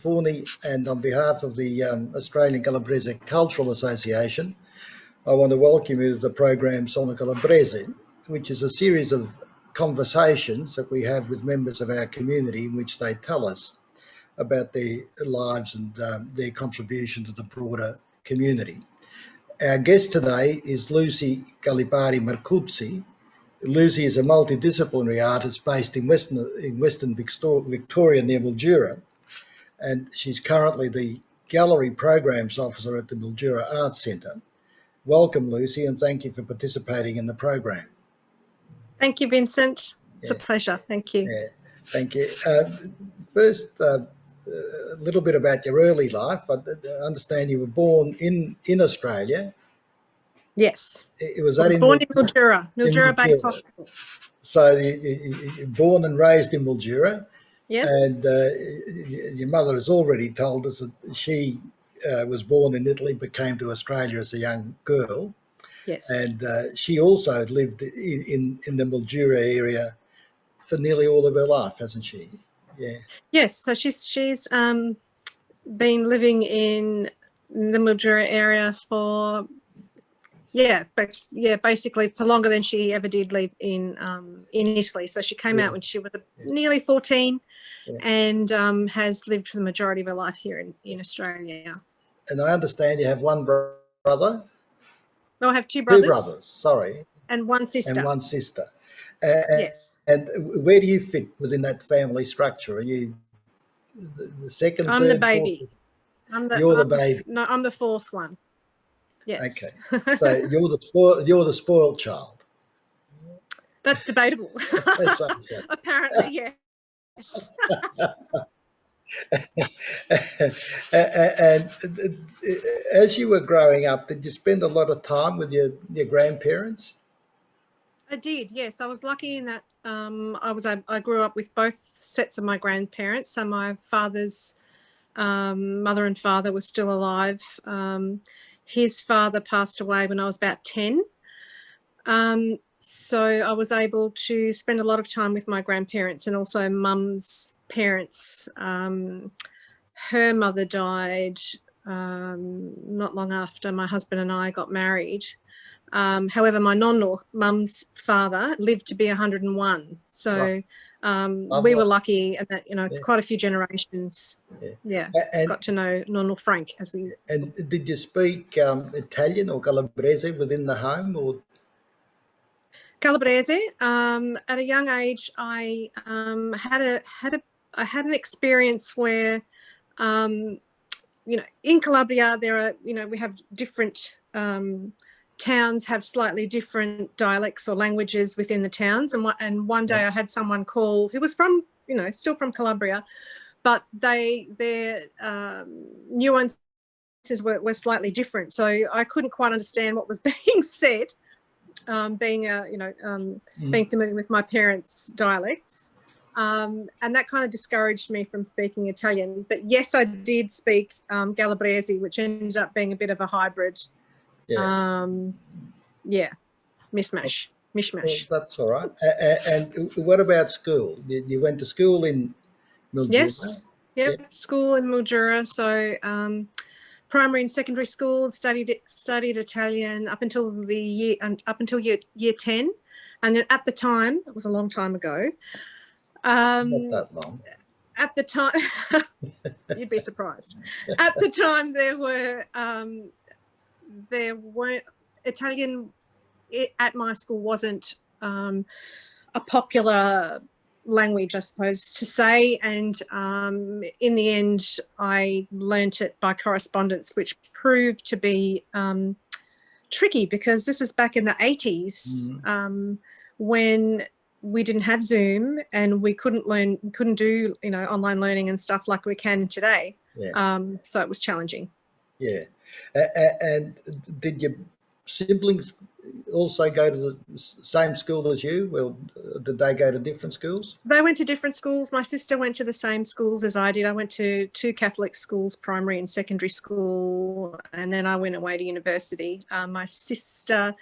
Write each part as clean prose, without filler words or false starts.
Forney, and on behalf of the Australian Calabrese Cultural Association, I want to welcome you to the program Sono Calabrese, which is a series of conversations that we have with members of our community in which they tell us about their lives and their contribution to the broader community. Our guest today is Luci Callipari Marcuzzo. Luci is a multidisciplinary artist based in Western Victoria near Mildura, and she's currently the Gallery Programs Officer at the Mildura Arts Centre. Welcome, Luci, and thank you for participating in the program. Thank you, Vincent. It's a pleasure. Thank you. Yeah, thank you. First, a little bit about your early life. I understand you were born in Australia. Yes. I was born in Mildura-based hospital. So you're born and raised in Mildura. Yes. And your mother has already told us that she was born in Italy but came to Australia as a young girl. Yes. And she also lived in the Mildura area for nearly all of her life, hasn't she? Yeah. Yes. So she's been living in the Mildura area for basically for longer than she ever did live in Italy. So she came out when she was nearly 14 and has lived for the majority of her life here in Australia. And I understand you have one brother? No, I have two brothers. Two brothers, sorry. And one sister. And one sister. Yes. And where do you fit within that family structure? Are you the second, I'm third, the baby. You're the baby. No, I'm the fourth one. Yes. Okay. So you're the spoiled child. That's debatable. Apparently, yes. And as you were growing up, did you spend a lot of time with your grandparents? I did, yes. I was lucky in that I grew up with both sets of my grandparents. So my father's mother and father were still alive. His father passed away when I was about 10. So I was able to spend a lot of time with my grandparents and also mum's parents. Her mother died not long after my husband and I got married. However, my non-law mum's father lived to be 101. So we were lucky that, quite a few generations, got to know Nonno Frank as we... And did you speak Italian or Calabrese within the home? Or Calabrese. At a young age, I had an experience where, in Calabria, there are, we have different towns have slightly different dialects or languages within the towns. And one day I had someone call who was from, still from Calabria, but their nuances were slightly different. So I couldn't quite understand what was being said, being familiar with my parents' dialects. And that kind of discouraged me from speaking Italian. But yes, I did speak Calabrese, which ended up being a bit of a hybrid. Mishmash. Well, that's all right. And what about school? You went to school in Mildura? Yes. Yep. School in Mildura. So primary and secondary school, studied Italian up until year 10. And then at the time, it was a long time ago. Not that long. At the time, you'd be surprised. At the time, there weren't Italian at my school wasn't a popular language, I suppose, to say. And in the end, I learnt it by correspondence, which proved to be tricky because this is back in the 80s when we didn't have Zoom and we couldn't do, online learning and stuff like we can today. So it was challenging. Yeah. And did your siblings also go to the same school as you? Well, did they go to different schools? They went to different schools. My sister went to the same schools as I did. I went to 2 Catholic schools, primary and secondary school, and then I went away to university. My sister,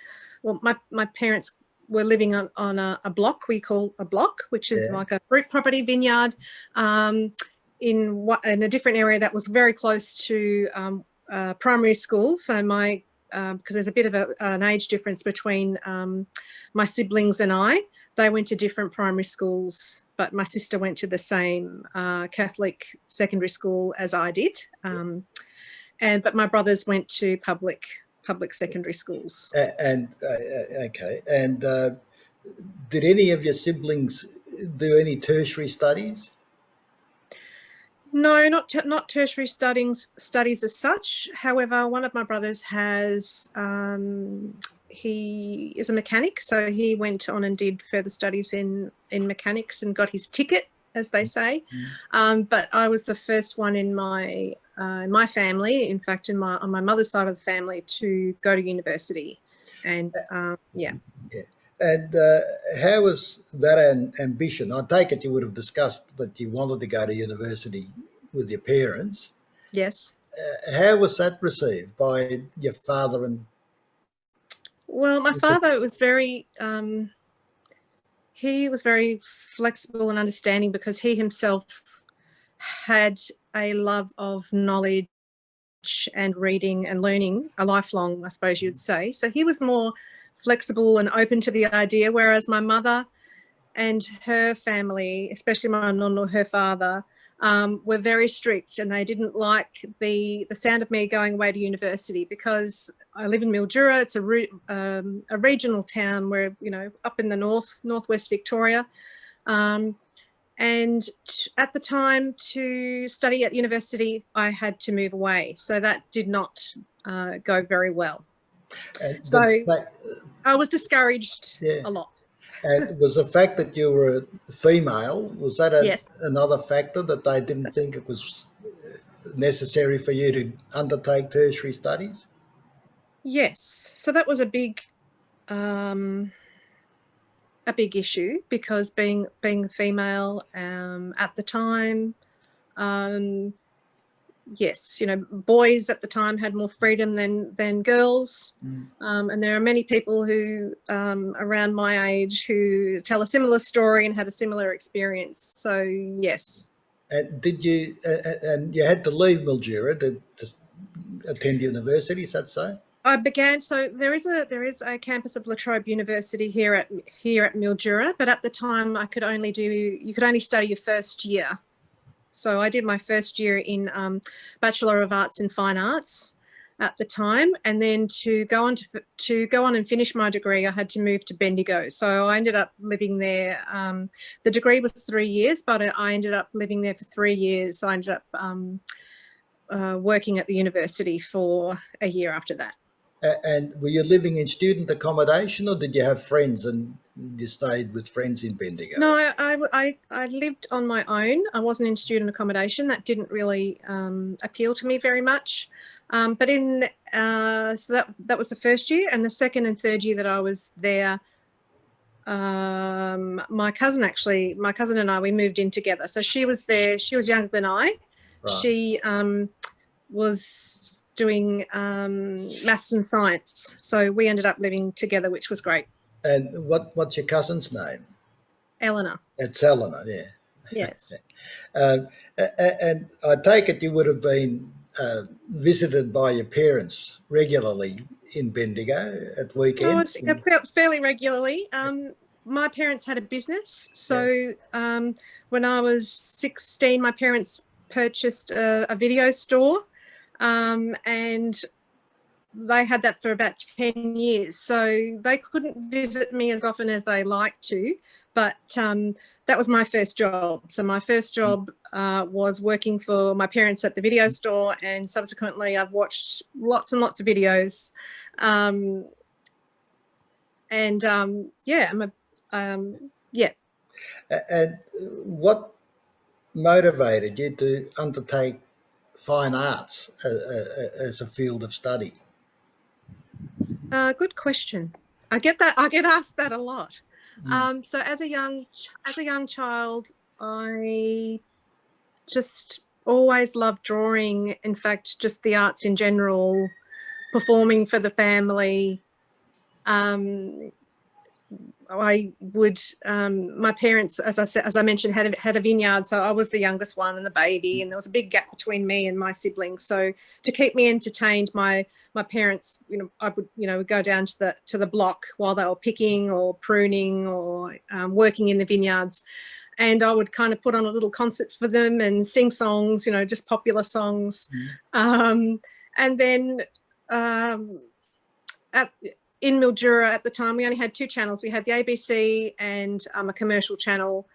my parents were living on a block we call a block, which is like a fruit property vineyard. in a different area that was very close to primary school. So my because there's a bit of an age difference between my siblings and I. They went to different primary schools, but my sister went to the same Catholic secondary school as I did. But my brothers went to public secondary schools. Okay. And did any of your siblings do any tertiary studies? No, not tertiary studies as such. However, one of my brothers has he is a mechanic, so he went on and did further studies in mechanics and got his ticket, as they say. But I was the first one in my family, in fact, on my mother's side of the family, to go to university. And yeah. And how was that an ambition? I take it you would have discussed that you wanted to go to university with your parents. Yes. How was that received by your father? And well, my father was very he was very flexible and understanding, because he himself had a love of knowledge and reading and learning, a lifelong, I suppose you'd say. So he was more flexible and open to the idea, whereas my mother and her family, especially my nonna, her father, were very strict, and they didn't like the sound of me going away to university, because I live in Mildura. It's a regional town where, up in the northwest Victoria. And at the time, to study at university, I had to move away. So that did not go very well. So I was discouraged a lot. And was the fact that you were a female, was that Yes. another factor, that they didn't think it was necessary for you to undertake tertiary studies? Yes. So that was a big issue, because being female at the time, yes, boys at the time had more freedom than girls. And there are many people who around my age who tell a similar story and had a similar experience. So yes. And did you and you had to leave Mildura to attend university, is that so? I began, so there is a campus of La Trobe University here at Mildura, but at the time you could only study your first year. So I did my first year in Bachelor of Arts in Fine Arts at the time, and then to go on and finish my degree, I had to move to Bendigo. So I ended up living there. The degree was 3 years, but I ended up living there for 3 years. So I ended up working at the university for a year after that. And were you living in student accommodation, or did you have friends and you stayed with friends in Bendigo? No, I lived on my own. I wasn't in student accommodation. That didn't really appeal to me very much. But so that was the first year, and the second and third year that I was there, my cousin and I, we moved in together. So she was there. She was younger than I. Right. She was doing maths and science. So we ended up living together, which was great. And what's your cousin's name? Eleanor. It's Eleanor, yeah. Yes. And I take it you would have been visited by your parents regularly in Bendigo at weekends? Fairly regularly. My parents had a business. So when I was 16, my parents purchased a video store. And they had that for about 10 years. So they couldn't visit me as often as they liked to, but that was my first job. So my first job was working for my parents at the video store, and subsequently I've watched lots and lots of videos. Yeah. And what motivated you to undertake fine arts as a field of study? Good question. I get asked that a lot. So as a young child, I just always loved drawing. In fact, just the arts in general, performing for the family. I would, my parents, as I mentioned, had a vineyard, so I was the youngest one and the baby, and there was a big gap between me and my siblings. So to keep me entertained, my parents, I would, go down to the block while they were picking or pruning or working in the vineyards, and I would kind of put on a little concert for them and sing songs, just popular songs, and then in Mildura at the time, we only had two channels. We had the ABC and a commercial channel.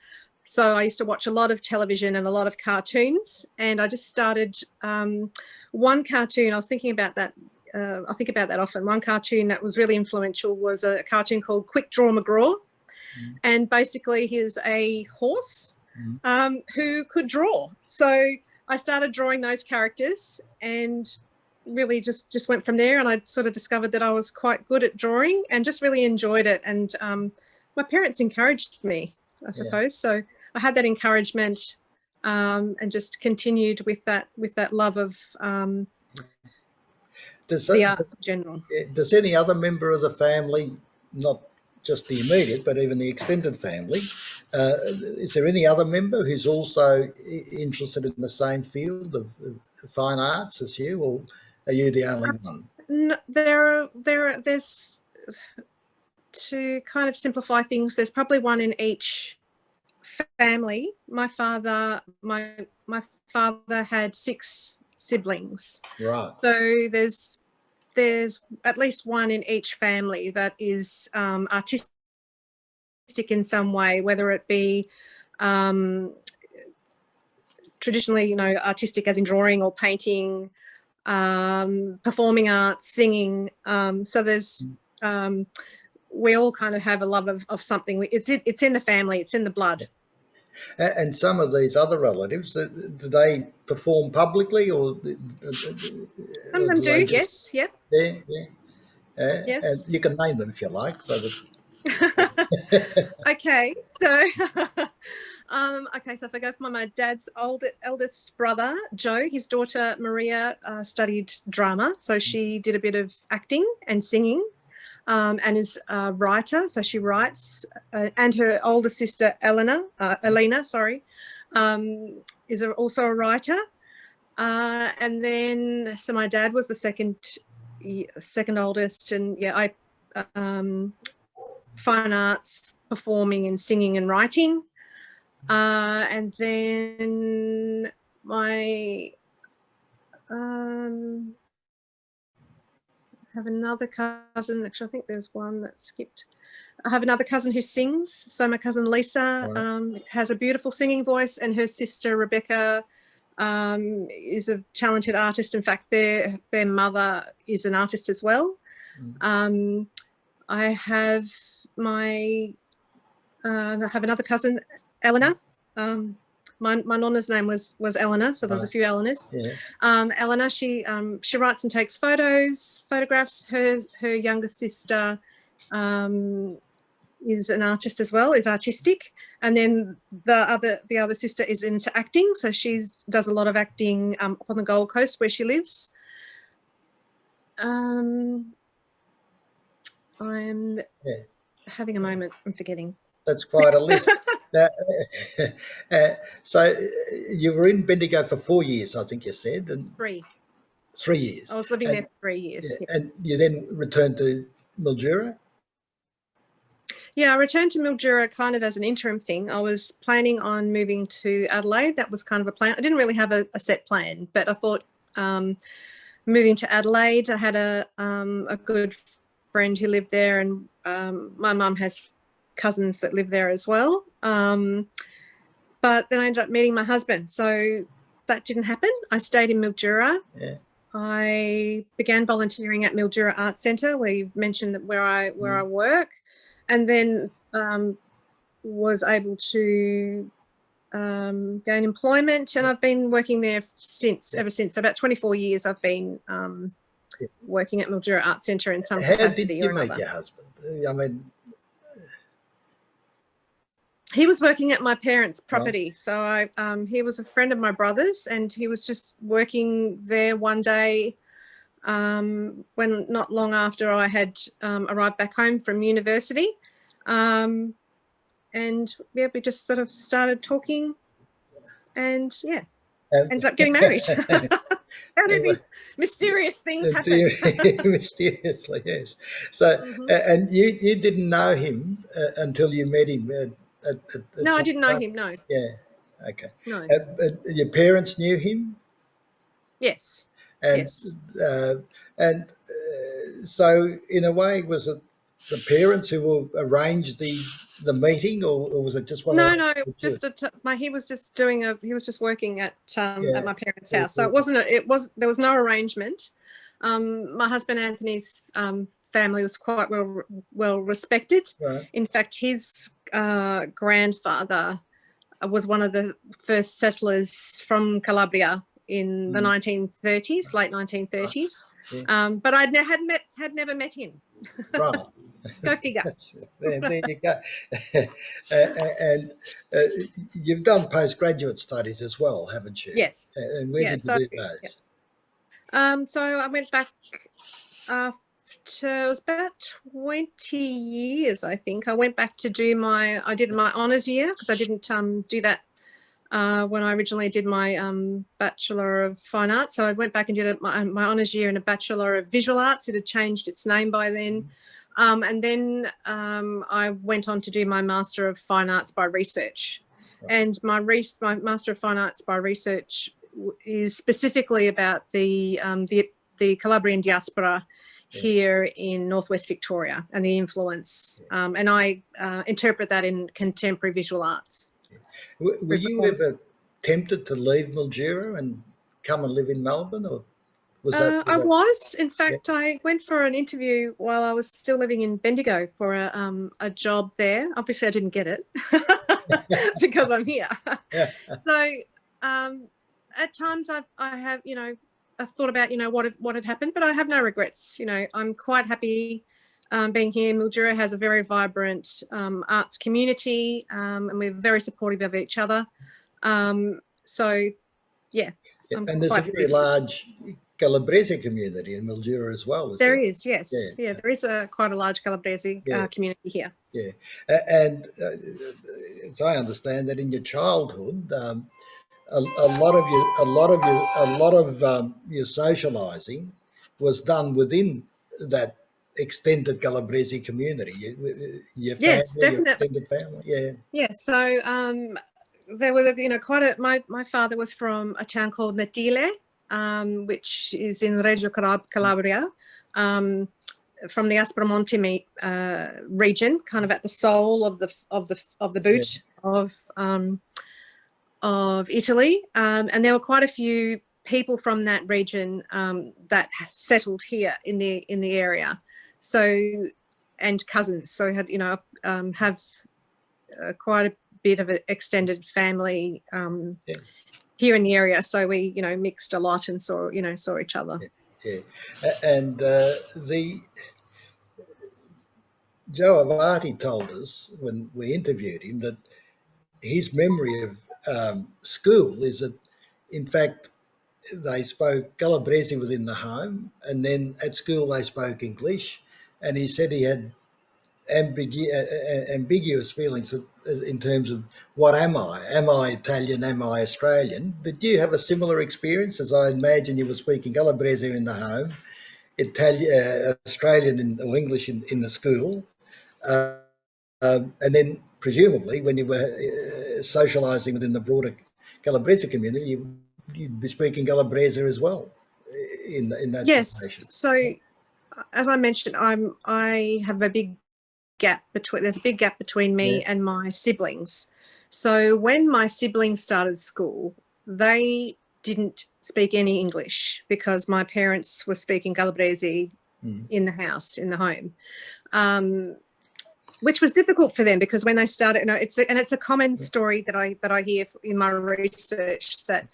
So I used to watch a lot of television and a lot of cartoons. And I just started one cartoon. I was thinking about that. I think about that often. One cartoon that was really influential was a cartoon called Quick Draw McGraw. And basically he's a horse who could draw. So I started drawing those characters and really just went from there, and I sort of discovered that I was quite good at drawing and just really enjoyed it. And my parents encouraged me, I suppose. So I had that encouragement and just continued with that love of the arts in general. Does any other member of the family, not just the immediate, but even the extended family, is there any other member who's also interested in the same field of fine arts as you, or are you the only one? No, there's, to kind of simplify things, there's probably one in each family. My father had 6 siblings. Right. So there's at least one in each family that is artistic in some way, whether it be traditionally, artistic as in drawing or painting, performing arts, singing. So there's we all kind of have a love of something. It's in the family, it's in the blood. And some of these other relatives, do they perform publicly, or some of them do? Yes. Yep. Yeah. Yes. And you can name them if you like. So that Okay, so so if I go for my dad's eldest brother, Joe, his daughter Maria studied drama, so she did a bit of acting and singing, and is a writer, so she writes, and her older sister Elena, is also a writer, and then so my dad was the second oldest, and I fine arts, performing and singing and writing. And then my I have another cousin, actually I think there's one that skipped. I have another cousin who sings, so my cousin Lisa has a beautiful singing voice, and her sister Rebecca is a talented artist. In fact, their mother is an artist as well. I have I have another cousin, Eleanor. My nonna's name was Eleanor, so there's a few Eleanors. Eleanor, she writes and takes photographs. Her younger sister is an artist as well, is artistic, and then the other sister is into acting, so she does a lot of acting up on the Gold Coast where she lives. I'm having a moment. I'm forgetting. That's quite a list. Now, so you were in Bendigo for 4 years, I think you said, and 3 years. I was living there for 3 years. Yeah. And you then returned to Mildura? Yeah, I returned to Mildura kind of as an interim thing. I was planning on moving to Adelaide. That was kind of a plan. I didn't really have a set plan, but I thought moving to Adelaide. I had a good friend who lived there, and my mum has cousins that live there as well. But then I ended up meeting my husband, so that didn't happen. I stayed in Mildura. Yeah. I began volunteering at Mildura Arts Centre, where you mentioned that where I work, and then was able to gain employment, and I've been working there ever since. About 24 years I've been working at Mildura Arts Centre in some capacity or another. How did you meet your husband? I mean, he was working at my parents' property. So he was a friend of my brother's, and he was just working there one day when not long after I had arrived back home from university. And yeah, we just sort of started talking, and yeah, And ended up getting married. How do these mysterious things happen? mysteriously, yes. So, Hmm. and you didn't know him until you met him at No, I some didn't know time? him. No, Yeah, okay. no. But your parents knew him? Yes, And yes. uh, so, in a way, was it the parents who arranged the meeting, or was it just one of No, those no, fortuitous? just he was just he was just working at Yeah, my parents' it house. So it was- wasn't it was there was no arrangement. My husband Anthony's family was quite well respected. right. In fact, his grandfather was one of the first settlers from Calabria in the Mm, 1930s, late 1930s. yeah, But had never met him. right. Go figure. There you go. And uh, you've done postgraduate studies as well, haven't you? Yes. And where Yeah. did you So do yeah. those? So I went back after it was about 20 years, I think. I went back to I did my honours year because I didn't do that when I originally did my Bachelor of Fine Arts. So I went back and did my honours year in a Bachelor of Visual Arts. It had changed its name by then. And then I went on to do my Master of Fine Arts by Research. And my Master of Fine Arts by Research is specifically about the Calabrian diaspora here in northwest Victoria and the influence. And I interpret that in contemporary visual arts. Were you ever tempted to leave Mildura and come and live in Melbourne, or I was. In yeah, fact, I went for an interview while I was still living in Bendigo for a job there. Obviously, I didn't get it because I'm here. yeah, So at times I have, I thought about, what had happened, but I have no regrets. I'm quite happy being here. Mildura has a very vibrant arts community, and we're very supportive of each other. So, yeah, yeah. I'm And there's a quite very happy. large Calabrese community in Mildura as well, is There there? is, Yeah, yes. Yeah, there is quite a large Calabrese yeah, community here. yeah. And as I understand that in your childhood, a lot of your socialising was done within that extended Calabrese community. Your Yes, family, your definitely. extended family, yeah, Yes. So there were, quite my father was from a town called Natile, which is in Reggio Calabria, from the Aspromonte region, kind of at the sole of the yeah, boot of Italy, and there were quite a few people from that region that settled here in the area. So, and cousins. So I had, have quite a bit of an extended family yeah, here in the area. So we, mixed a lot and saw each other. yeah. And the Joe Avati told us when we interviewed him that his memory of school is that, in fact, they spoke Calabrese within the home, and then at school they spoke English. And he said he had ambiguous feelings in terms of what am I? Am I Italian? Am I Australian? Did you have a similar experience? As I imagine you were speaking Calabrese in the home, Australian or English in the school, uh, and then presumably when you were socialising within the broader Calabrese community, you'd be speaking Calabrese as well in that Yes. situation. So as I mentioned, I have a big gap between. There's a big gap between Yeah. me and my siblings. So when my siblings started school, they didn't speak any English because my parents were speaking Calabrese in the house, in the home. Which was difficult for them because when they started, it's a common story that I hear in my research that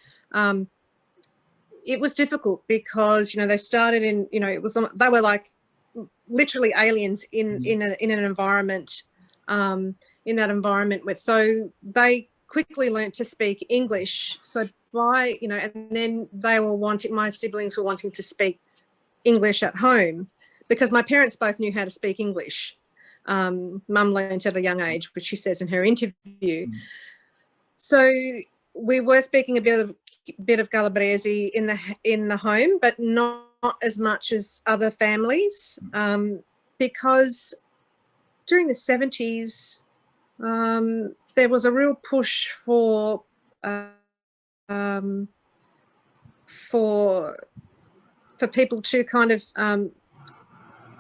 it was difficult because they started in they were like literally aliens in an environment in that environment so they quickly learnt to speak English. So and then my siblings were wanting to speak English at home because my parents both knew how to speak English. Mum learnt at a young age, which she says in her interview. So we were speaking a bit of Calabrese in the home, but not as much as other families, because during the 70s there was a real push for people to kind of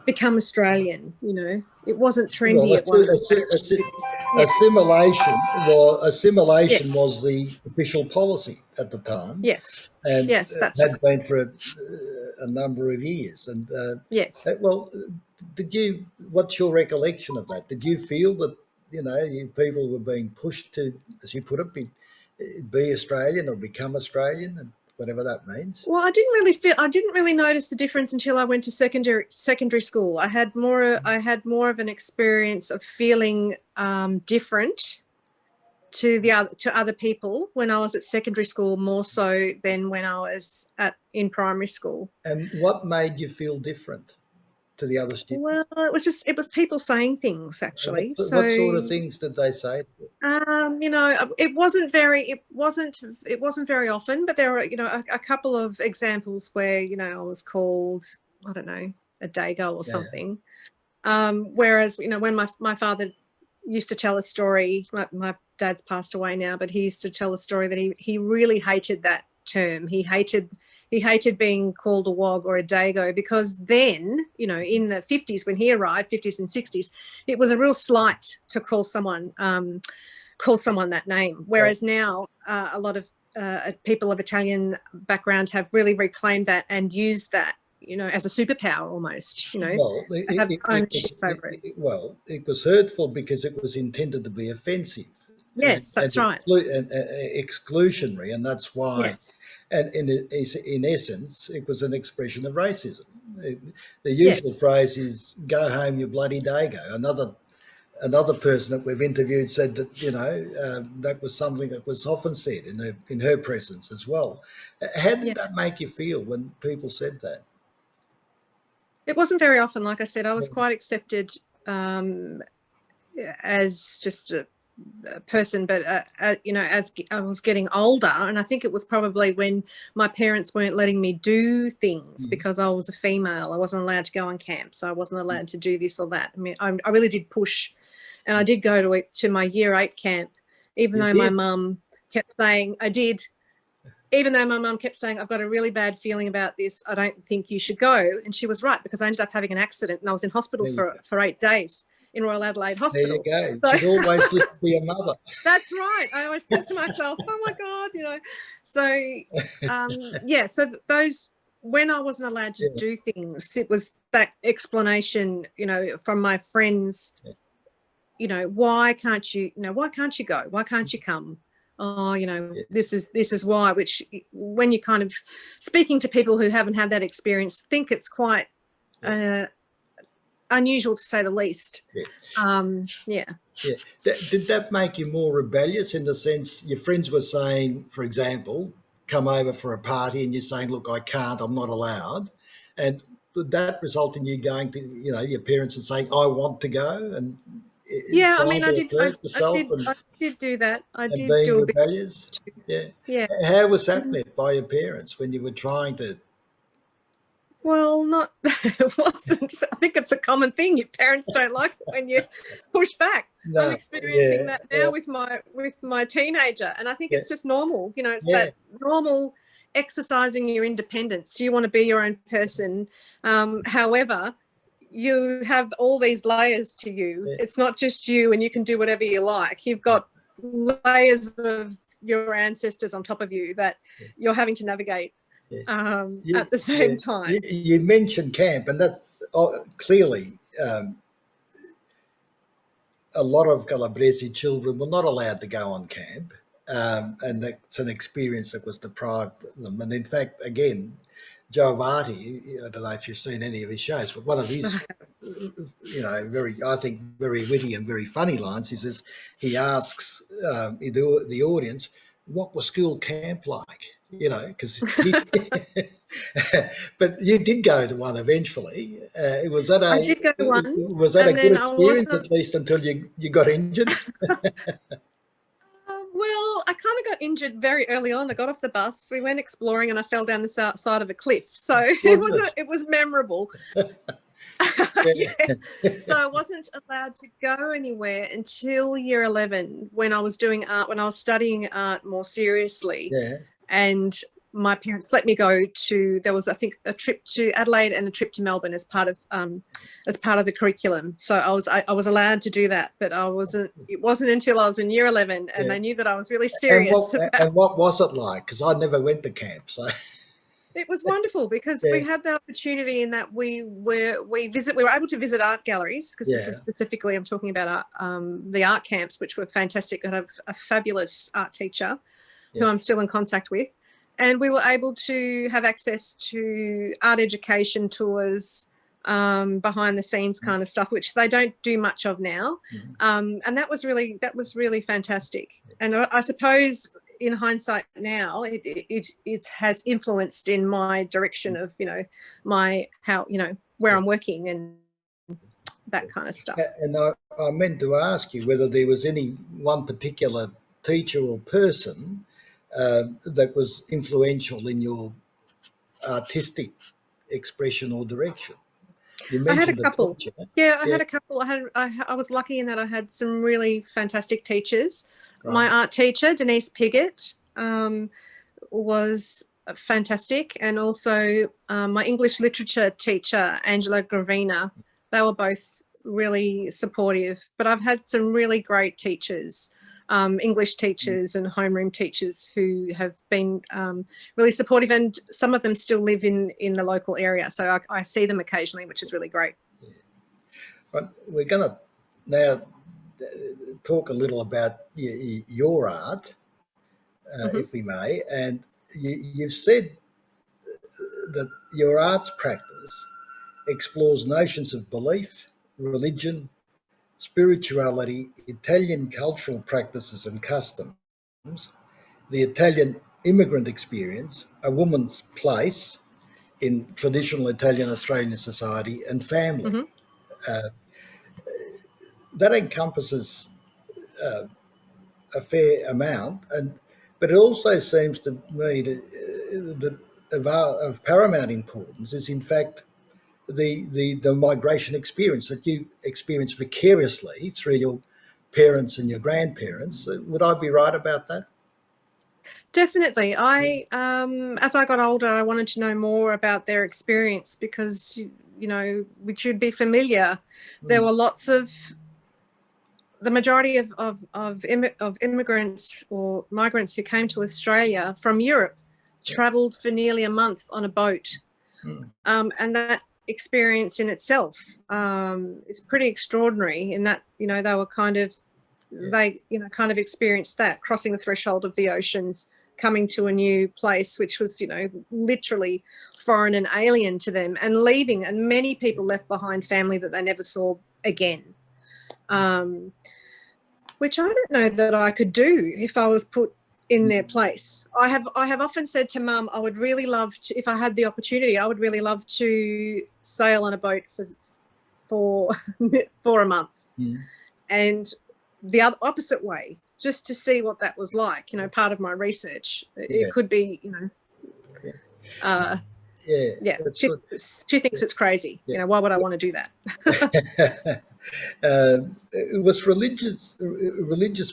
become Australian. You know, it wasn't trendy at once. Assimilation Yes. was the official policy at the time. Yes. And yes, that's had right. been for a number of years. And Yes. well, what's your recollection of that? Did you feel that, you know, people were being pushed to, as you put it, be Australian or become Australian, and whatever that means? Well, I didn't really notice the difference until I went to secondary school. I had more of an experience of feeling different to other people when I was at secondary school, more so than when I was in primary school. And what made you feel different to the other students? Well, it was people saying things, actually. What sort of things did they say? You know, it wasn't very often, but there were, you know, a couple of examples where, you know, I was called, I don't know, a dago or something. Whereas, you know, when my father used to tell a story, my dad's passed away now, but he used to tell a story that he really hated that term. He hated being called a wog or a dago, because then, you know, in the 50s when he arrived, 50s and 60s, it was a real slight to call someone that name. Whereas now a lot of people of Italian background have really reclaimed that and used that, you know, as a superpower almost, you know. Well, it was hurtful because it was intended to be offensive. Yes, that's right. And exclusionary, and that's why. Yes. And in essence, it was an expression of racism. The usual phrase is "Go home, you bloody dago." Another person that we've interviewed said that, you know, that was something that was often said in her presence as well. How did that make you feel when people said that? It wasn't very often. Like I said, I was quite accepted as just a person, but you know, as I was getting older, and I think it was probably when my parents weren't letting me do things because I was a female. I wasn't allowed to go on camps. I wasn't allowed to do this or that. I mean, I really did push, and I did go to my year 8 camp, even though my mum kept saying I did. Even though my mum kept saying, I've got a really bad feeling about this, I don't think you should go. And she was right, because I ended up having an accident and I was in hospital for 8 days in Royal Adelaide Hospital. There you go. You'd always listen to your mother. That's right. I always think to myself, oh my God, you know. So, so those, when I wasn't allowed to do things, it was that explanation, you know, from my friends, you know, why can't you go? Why can't you come? Oh, you know, this is why, which when you're kind of speaking to people who haven't had that experience, think it's quite unusual, to say the least. Did that make you more rebellious, in the sense your friends were saying, for example, come over for a party, and you're saying, look, I can't, I'm not allowed? And did that result in you going to, you know, your parents and saying, I want to go? And I mean, I did do that. I did do rebellious. How was that met by your parents when you were trying to? Well, it wasn't. I think it's a common thing. Your parents don't like it when you push back. No, I'm experiencing that now with my teenager, and I think it's just normal. You know, it's that normal exercising your independence. You want to be your own person. However, you have all these layers to you. It's not just you, and you can do whatever you like. You've got layers of your ancestors on top of you that you're having to navigate at the same time. You mentioned camp, and that's clearly a lot of Calabrese children were not allowed to go on camp, and that's an experience that was deprived of them. And in fact, again, Joe Varty, I don't know if you've seen any of his shows, but one of his, you know, very witty and very funny lines, he asks the audience, what was school camp like? You know, because But you did go to one eventually. I did go to one, Was that a and good then I experience, wasn't. at least until you got injured? Well, I kind of got injured very early on. I got off the bus. We went exploring, and I fell down the side of a cliff. So Goodness. it was memorable. Yeah. So I wasn't allowed to go anywhere until year 11 when I was doing art, when I was studying art more seriously. Yeah. And my parents let me go to, there was, I think, a trip to Adelaide and a trip to Melbourne as part of the curriculum. So I was allowed to do that, but it wasn't until I was in year 11 and Yeah. they knew that I was really And serious. what was it like? Because I never went to camp, so It was wonderful because yeah, we had the opportunity in that we were able to visit art galleries, because this is yeah, specifically, I'm talking about the art camps, which were fantastic. I have a fabulous art teacher yeah, who I'm still in contact with. And we were able to have access to art education tours, behind the scenes kind of stuff, which they don't do much of now. And that was really fantastic. And I suppose in hindsight now, it has influenced in my direction of, where I'm working and that kind of stuff. And I meant to ask you whether there was any one particular teacher or person that was influential in your artistic expression or direction. You I had a mentioned a couple. teacher. Yeah, I Yeah, had a couple. I was lucky in that I had some really fantastic teachers. My right. art teacher, Denise Piggott, was fantastic, and also my English literature teacher, Angela Gravina. They were both really supportive. But I've had some really great teachers, English teachers and homeroom teachers, who have been really supportive, and some of them still live in the local area. So I see them occasionally, which is really great. But we're going to now talk a little about your art, Mm-hmm. if we may. And you've said that your arts practice explores notions of belief, religion, spirituality, Italian cultural practices and customs, the Italian immigrant experience, a woman's place in traditional Italian Australian society, and family. Mm-hmm. That encompasses a fair amount, but it also seems to me that of paramount importance is, in fact, the migration experience that you experience vicariously through your parents and your grandparents. Would I be right about that? Definitely. As I got older, I wanted to know more about their experience because, we should be familiar. There were lots of, the majority of immigrants or migrants who came to Australia from Europe travelled for nearly a month on a boat. And that experience in itself is pretty extraordinary in that, they were kind of experienced that, crossing the threshold of the oceans, coming to a new place, which was, literally foreign and alien to them, and leaving. And many people left behind family that they never saw again, which I don't know that I could do if I was put in their place. I have often said to Mum, I would really love to, if I had the opportunity, I would really love to sail on a boat for for a month. And the other opposite way, just to see what that was like, part of my research. It could be, Yeah, that's good. She thinks it's crazy. Why would I want to do that? Was religious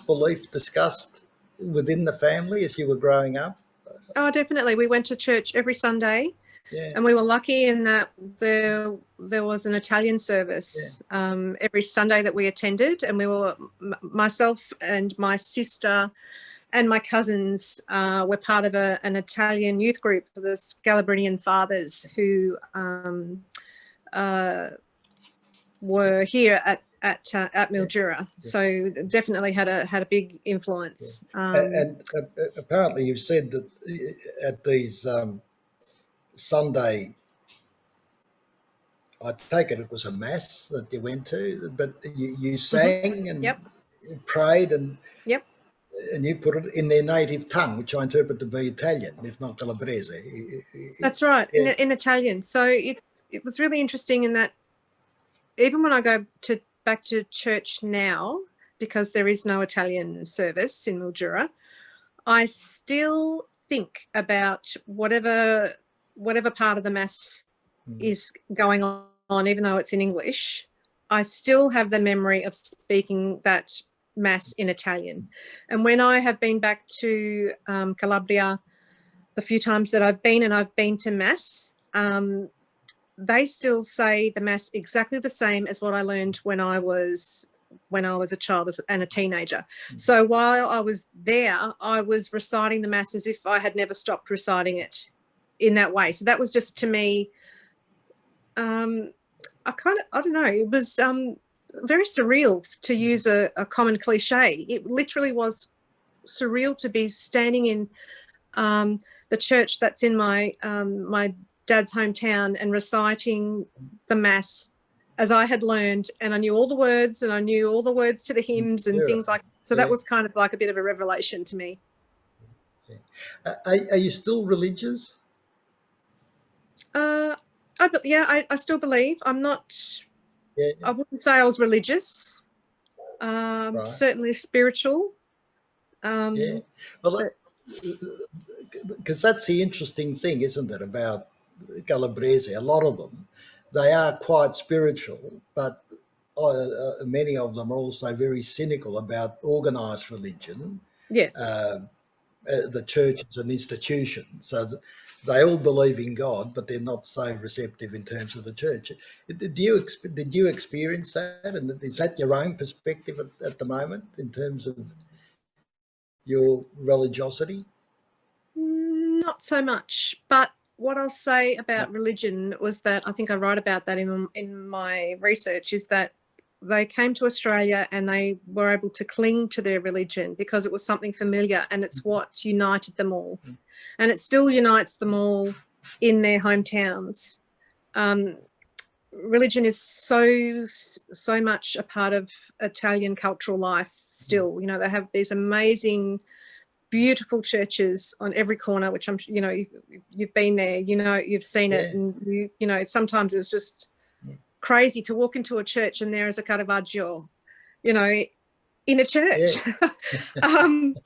belief discussed within the family as you were growing up? Oh, definitely. We went to church every Sunday. Yeah. And we were lucky in that there was an Italian service every Sunday that we attended, and we were, myself and my sister and my cousins were part of an Italian youth group, the Calabrese Fathers, who were here at Mildura. So definitely had a big influence. And apparently you've said that at these Sunday, I take it was a mass that you went to, but you sang and Yep. prayed, and Yep. and you put it in their native tongue, which I interpret to be Italian, if not Calabrese. That's right, Yeah. in Italian. So it was really interesting in that even when I go back to church now, because there is no Italian service in Mildura, I still think about whatever part of the Mass is going on, even though it's in English. I still have the memory of speaking that Mass in Italian. And when I have been back to Calabria, the few times that I've been to Mass, they still say the Mass exactly the same as what I learned when I was a child and a teenager. So while I was there, I was reciting the Mass as if I had never stopped reciting it in that way. So that was just, to me, I don't know, it was very surreal, to use a common cliche. It literally was surreal to be standing in the church that's in my dad's hometown and reciting the Mass as I had learned, and I knew all the words, and I knew all the words to the hymns and things like that. So that was kind of like a bit of a revelation to me. Are you still religious? I still believe. I'm not. Yeah. I wouldn't say I was religious. Right. Certainly spiritual. Yeah. Well, because that's the interesting thing, isn't it, about Calabrese? A lot of them, they are quite spiritual, but many of them are also very cynical about organised religion. Yes. The church is an institution, so they all believe in God, but they're not so receptive in terms of the church. Did you experience that, and is that your own perspective at the moment in terms of your religiosity? Not so much, but what I'll say about religion was that, I think I write about that in my research, is that they came to Australia and they were able to cling to their religion because it was something familiar, and it's what united them all. And it still unites them all in their hometowns. Religion is so much a part of Italian cultural life still. You know, they have these amazing, beautiful churches on every corner, which I'm, you know, you've been there, you know, you've seen it, and you know, sometimes it was just crazy to walk into a church and there is a Caravaggio, you know, in a church. And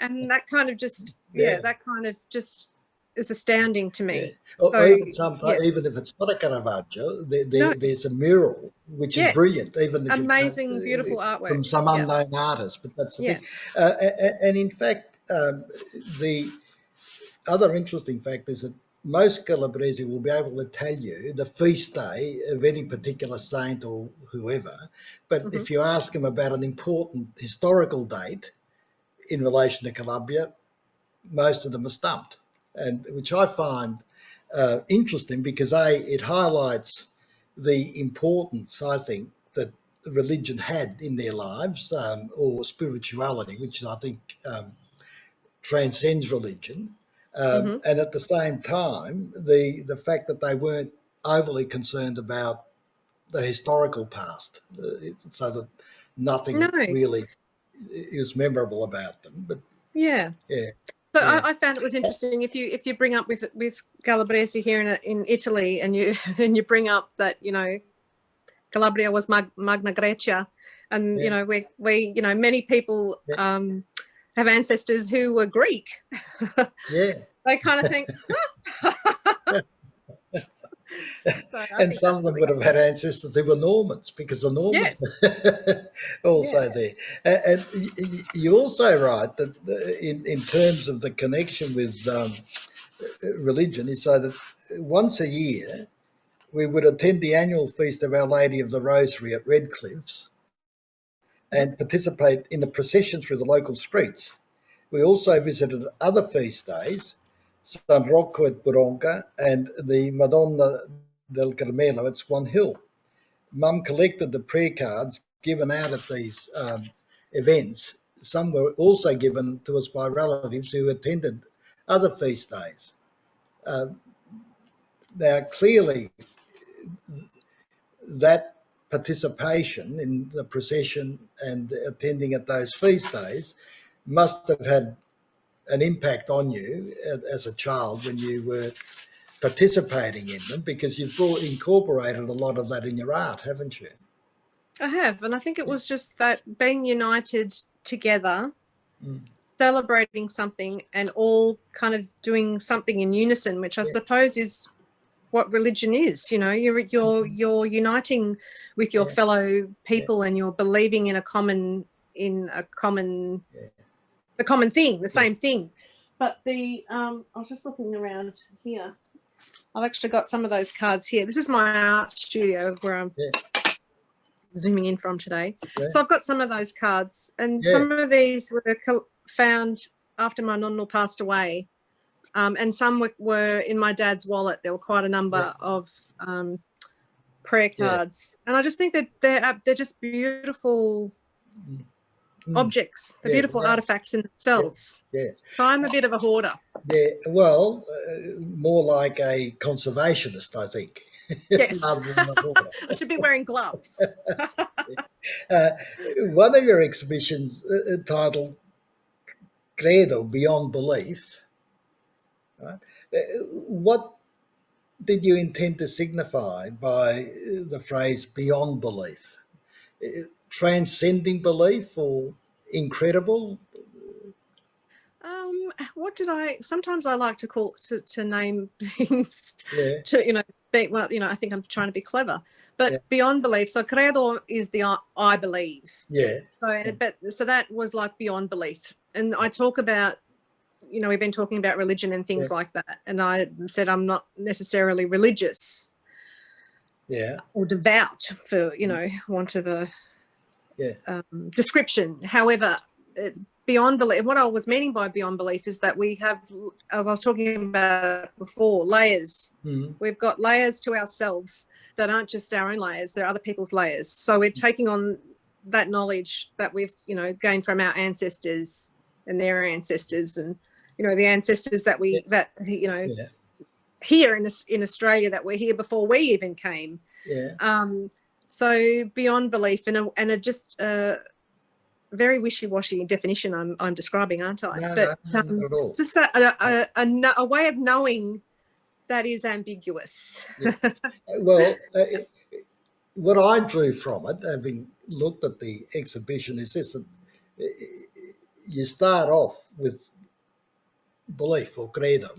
that kind of just, that kind of just is astounding to me. Or even if it's not a Caravaggio, there's a mural which is brilliant, even if amazing, beautiful artwork from some unknown artist. But that's the thing. And in fact, the other interesting fact is that most Calabrese will be able to tell you the feast day of any particular saint or whoever, but if you ask them about an important historical date in relation to Calabria, most of them are stumped, and which I find interesting, because it highlights the importance, I think, that religion had in their lives, or spirituality, which I think transcends religion. And at the same time, the fact that they weren't overly concerned about the historical past, so that nothing really is memorable about them. But So I found it was interesting, if you bring up with Calabrese here in Italy, and you bring up that, you know, Calabria was Magna Grecia, and you know, we you know, many people have ancestors who were Greek. They kind of think, and some of them would have had ancestors who were Normans, because the Normans also there. And you also write that in terms of the connection with religion, is so that once a year we would attend the annual feast of Our Lady of the Rosary at Redcliffs and participate in the procession through the local streets. We also visited other feast days, San Rocco at Buronca and the Madonna del Carmelo at Swan Hill. Mum collected the prayer cards given out at these events. Some were also given to us by relatives who attended other feast days. Now, clearly, that participation in the procession and attending at those feast days must have had an impact on you as a child when you were participating in them, because you've incorporated a lot of that in your art, haven't you? I have, and I think it was just that being united together, Mm. celebrating something, and all kind of doing something in unison, which I suppose is what religion is. You know, you're uniting with your fellow people, and you're believing in a common the common thing, the same thing. But I was just looking around here. I've actually got some of those cards here. This is my art studio where I'm zooming in from today. So I've got some of those cards, and some of these were found after my nonno passed away, and some were in my dad's wallet. There were quite a number of prayer cards, and I just think that they're just beautiful objects. They're beautiful artifacts in themselves. So I'm a bit of a hoarder. Well, more like a conservationist, I think. Yes. I should be wearing gloves. One of your exhibitions titled Credo, Beyond Belief, right? What did you intend to signify by the phrase beyond belief? Transcending belief or incredible? What did sometimes I like to name things to, I think I'm trying to be clever, but beyond belief. So credo is the I believe. So that was like beyond belief. And I talk about, we've been talking about religion and things like that. And I said, I'm not necessarily religious or devout, for, want of a description. However, it's beyond belief. What I was meaning by beyond belief is that we have, as I was talking about before, layers. We've got layers to ourselves that aren't just our own layers, they're other people's layers. So we're taking on that knowledge that we've, gained from our ancestors and their ancestors, and, the ancestors that here in Australia that were here before we even came. So beyond belief, and a just very wishy-washy definition I'm describing, aren't I? No, but not at all. Just that a way of knowing that is ambiguous. Well, what I drew from it, having looked at the exhibition, is this: that you start off with belief or credo,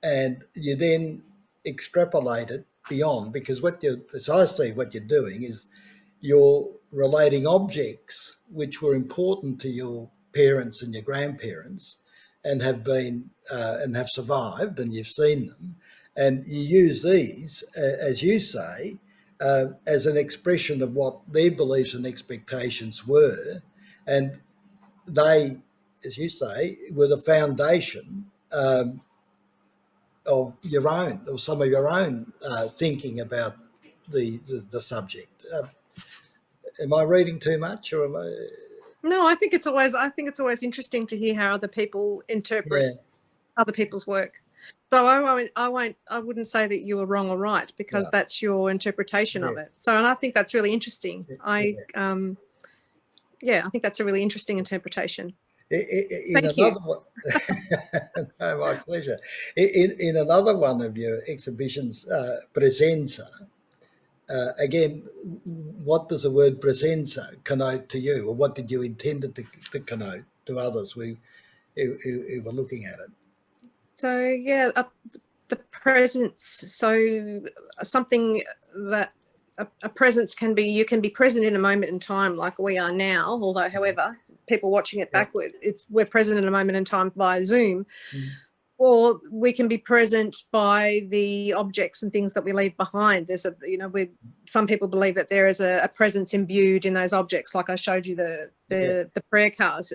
and you then extrapolate it beyond, because as I see what you're doing is you're relating objects which were important to your parents and your grandparents and have been and have survived, and you've seen them, and you use these, as you say, as an expression of what their beliefs and expectations were, and they, as you say, were the foundation of your own, or some of your own thinking about the subject. Am I reading too much, or am I? No, I think it's always interesting to hear how other people interpret other people's work. So I wouldn't say that you were wrong or right, because that's your interpretation of it. So, and I think that's really interesting. I think that's a really interesting interpretation. Thank you. No, my pleasure. In another one of your exhibitions, Presenza, again, what does the word presenza connote to you, or what did you intend it to connote to others who were looking at it? So, the presence. So something that a presence can be, you can be present in a moment in time like we are now, although, however, people watching it backward, we're present in a moment in time via Zoom. Or we can be present by the objects and things that we leave behind. There's some people believe that there is a presence imbued in those objects, like I showed you the prayer cards.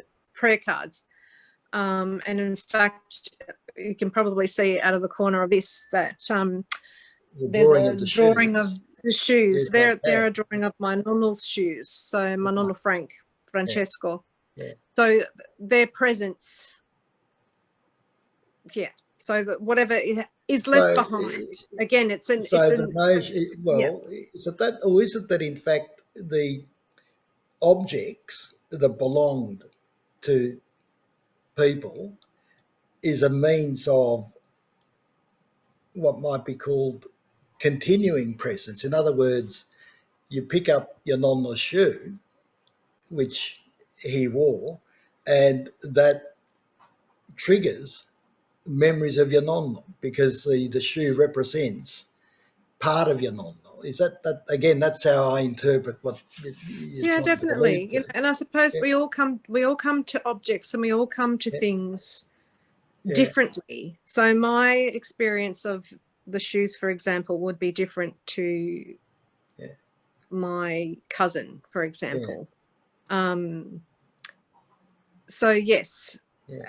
And in fact, you can probably see out of the corner of this that there's a drawing of the shoes. They're a drawing of my nonno's shoes. So my nonno Francesco. So their presence. So that whatever is left behind, again, is it that, or is it that in fact the objects that belonged to people is a means of what might be called continuing presence. In other words, you pick up your nonna's shoe, which he wore, and that triggers memories of your nonna because the shoe represents part of your nonna. Is that again? That's how I interpret what you're Yeah, trying to definitely. allude to. And I suppose Yeah. we all come to objects, and we all come to things differently. So my experience of the shoes, for example, would be different to my cousin, for example. So yes,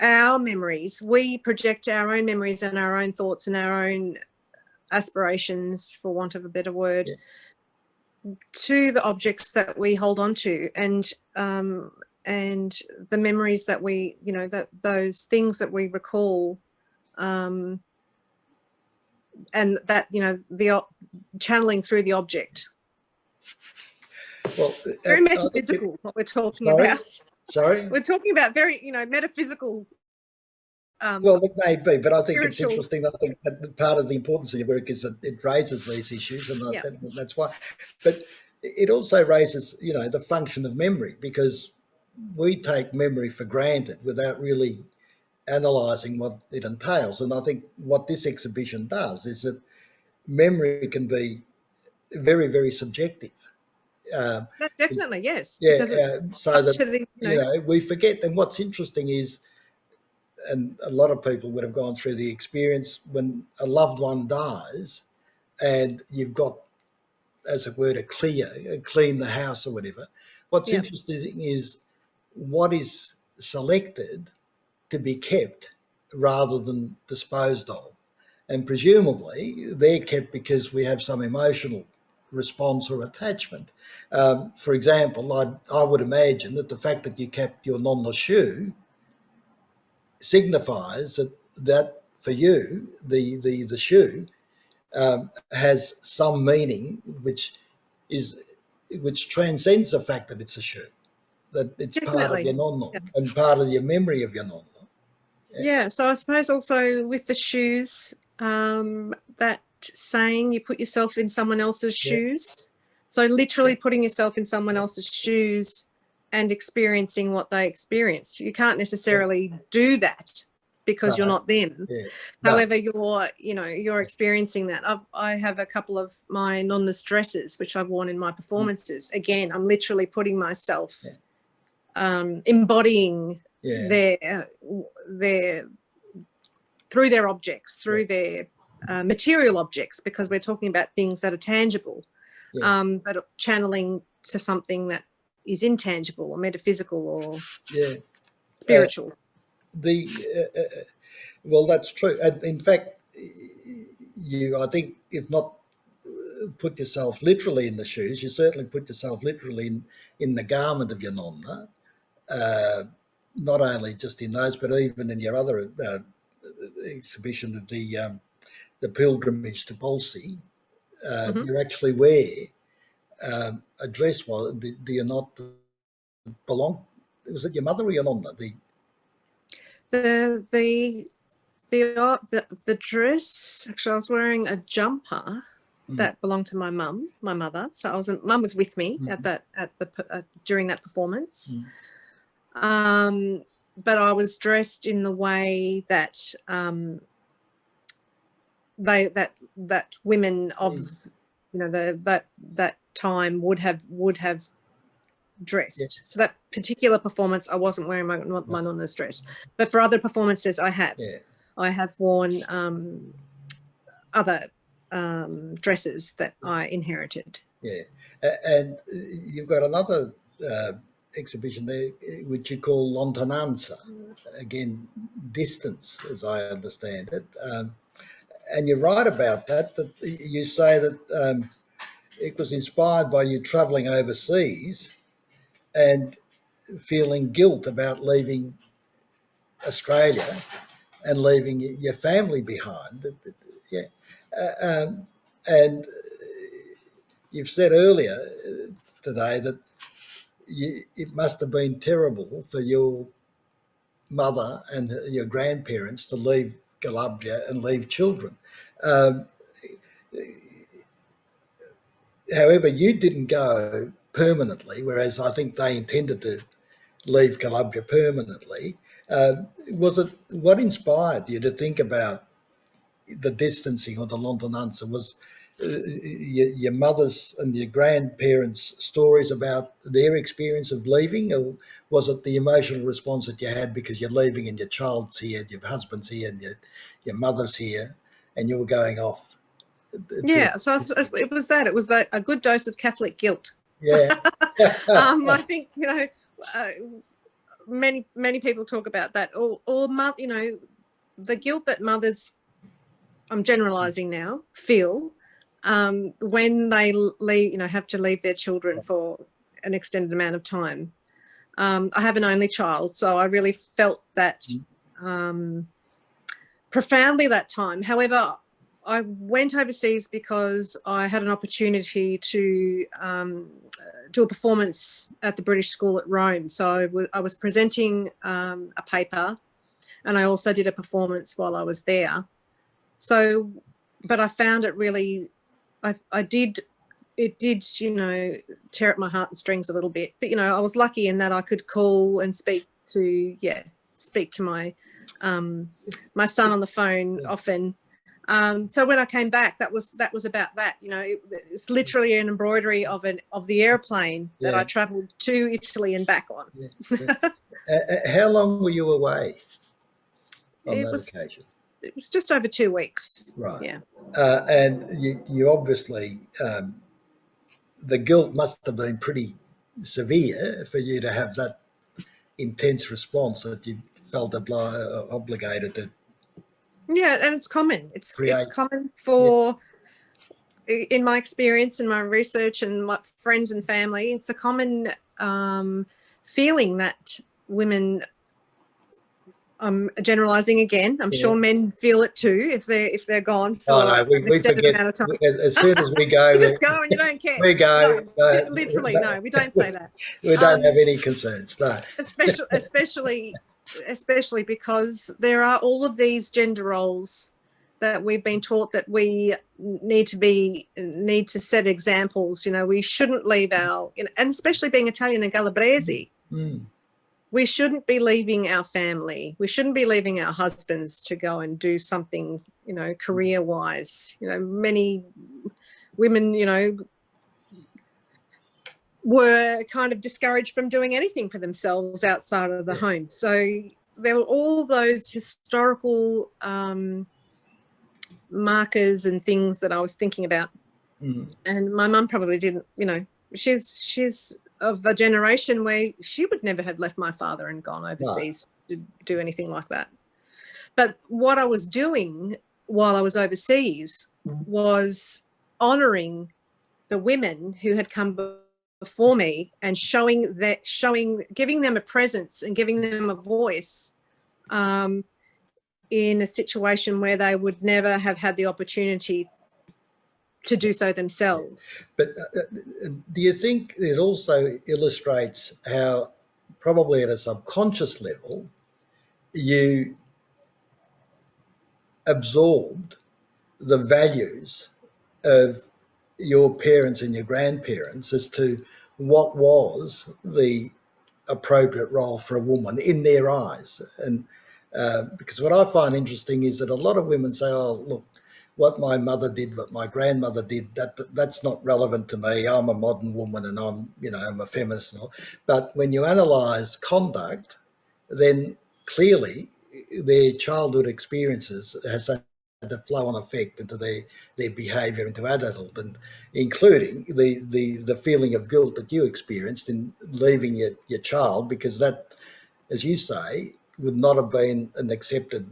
our memories, we project our own memories and our own thoughts and our own aspirations, for want of a better word, to the objects that we hold on to, and the memories that we, that those things that we recall, and that, the channeling through the object. Well, very metaphysical, what we're talking about. Sorry? We're talking about very, metaphysical. Well, it may be, but I think spiritual. it's interesting. I think that part of the importance of your work is that it raises these issues, and that's why. But it also raises, the function of memory, because we take memory for granted without really analysing what it entails. And I think what this exhibition does is that memory can be very, very subjective. Definitely, yes. Yeah, because it's so up that to the, we forget. And what's interesting is, and a lot of people would have gone through the experience when a loved one dies, and you've got, as it were, to clean the house or whatever. What's interesting is what is selected to be kept rather than disposed of. And presumably they're kept because we have some emotional response or attachment. For example, I would imagine that the fact that you kept your nonna's shoe signifies that for you, the shoe has some meaning which transcends the fact that it's a shoe, that it's part of your nonna and part of your memory of your nonna. Yeah, so I suppose also with the shoes, that saying, you put yourself in someone else's shoes. So literally putting yourself in someone else's shoes and experiencing what they experienced. You can't necessarily do that because you're not them. However, you're experiencing that. I have a couple of my nonna's dresses which I've worn in my performances. Again, I'm literally putting myself, embodying their through their objects, through their material objects, because we're talking about things that are tangible, but channeling to something that is intangible or metaphysical or spiritual. Well, that's true. And in fact, I think, if not put yourself literally in the shoes, you certainly put yourself literally in the garment of your nonna, not only just in those, but even in your other exhibition of the pilgrimage to Bolsey. You actually wear a dress. Do you not belong? Was it your mother or your nonna? The dress, actually, I was wearing a jumper that belonged to my mother. So mum was with me during that performance. But I was dressed in the way that that women of that time would have dressed. So that particular performance, I wasn't wearing my nonna's dress, but for other performances, I have worn other dresses that I inherited. And you've got another exhibition there which you call lontananza, again distance, as I understand it, and you write about that you say that it was inspired by you travelling overseas and feeling guilt about leaving Australia and leaving your family behind. And you've said earlier today that it must have been terrible for your mother and your grandparents to leave Calabria and leave children. Um, However, you didn't go permanently, whereas I think they intended to leave Calabria permanently. Was it what inspired you to think about the distancing or the lontananza? Was your mother's and your grandparents' stories about their experience of leaving, or was it the emotional response that you had because you're leaving and your child's here, your husband's here, and your mother's here, and you're going off to Yeah, so it was that. It was that a good dose of Catholic guilt. yeah. I think, uh, many people talk about that, or the guilt that mothers, I'm generalising now, feel when they leave, have to leave their children for an extended amount of time. I have an only child, so I really felt that profoundly that time. However, I went overseas because I had an opportunity to do a performance at the British School at Rome. So I was presenting a paper, and I also did a performance while I was there. So, but I found it really, it did, tear at my heart and strings a little bit. But, I was lucky in that I could call and speak to my my son on the phone often. So when I came back, that was about that. It's literally an embroidery of the airplane that I travelled to Italy and back on. How long were you away on that occasion? It was just over 2 weeks. Right. Yeah. And you obviously, the guilt must have been pretty severe for you to have that intense response that you felt obligated to. Yeah, and it's common. It's Create. common for, in my experience and my research and my friends and family, it's a common feeling that women, I'm generalising again. I'm sure men feel it too if they're gone for an extended amount of time. As soon as we go, you just go and you don't care. We go. Literally, no, we don't say that. We don't have any concerns. No. Especially because there are all of these gender roles that we've been taught that we need to set examples. We shouldn't leave and especially being Italian and Calabrese. We shouldn't be leaving our family. We shouldn't be leaving our husbands to go and do something, career-wise. Many women, were kind of discouraged from doing anything for themselves outside of the home. So there were all those historical markers and things that I was thinking about. And my mum probably didn't, she's of a generation where she would never have left my father and gone overseas to do anything like that. But what I was doing while I was overseas was honouring the women who had come before me and giving them a presence and giving them a voice in a situation where they would never have had the opportunity to do so themselves. But do you think it also illustrates how, probably at a subconscious level, you absorbed the values of your parents and your grandparents as to what was the appropriate role for a woman in their eyes? And because what I find interesting is that a lot of women say, oh, look, what my mother did, what my grandmother did, that's not relevant to me. I'm a modern woman and I'm a feminist and all. But when you analyse conduct, then clearly their childhood experiences has had a flow-on effect into their behaviour into adulthood, and including the feeling of guilt that you experienced in leaving your child, because that, as you say, would not have been an accepted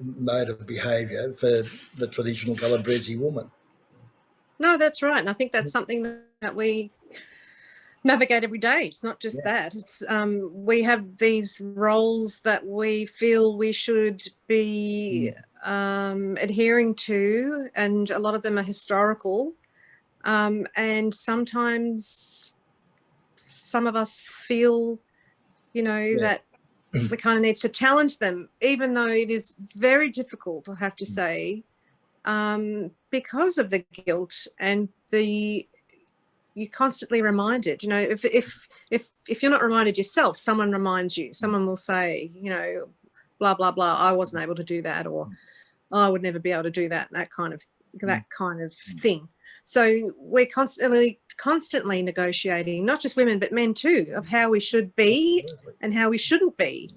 mode of behaviour for the traditional Calabrese woman. No, that's right. And I think that's something that we navigate every day. It's not just that. It's we have these roles that we feel we should be adhering to, and a lot of them are historical. And sometimes some of us feel, that we kind of need to challenge them, even though it is very difficult, I have to say, because of the guilt and you're constantly reminded. You know, if you're not reminded yourself, someone reminds you. Someone will say, you know, blah blah blah. I wasn't able to do that, or I would never be able to do that. That kind of thing. So we're constantly negotiating, not just women but men too, of how we should be and how we shouldn't be,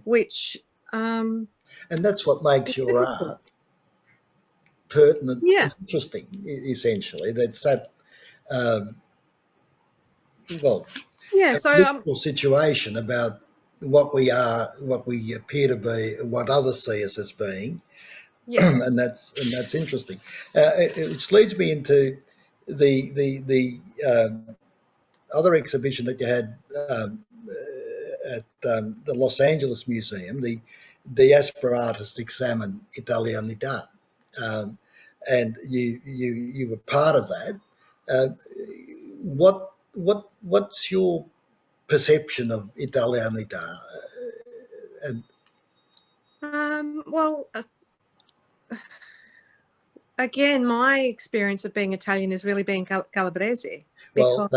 which and that's what makes your art pertinent, and interesting. Essentially, that's that. So situation about what we are, what we appear to be, what others see us as being. Yes. and that's interesting. Which leads me into the other exhibition that you had at the Los Angeles Museum, the Diaspora Artists Examine Italianità, and you were part of that. What's your perception of Italianità? Well, again, my experience of being Italian is really being Calabrese. Well,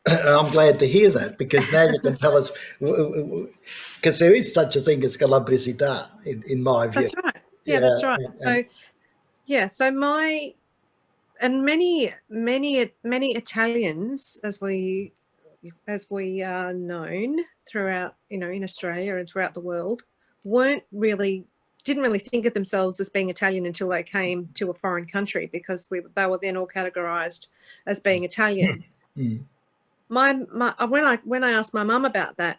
I'm glad to hear that, because now you can tell us, because there is such a thing as Calabresità in my view. That's right. Yeah, that's right. So many Italians, as we are known throughout, you know, in Australia and throughout the world, didn't really think of themselves as being Italian until they came to a foreign country, because they were then all categorized as being Italian. When I asked my mum about that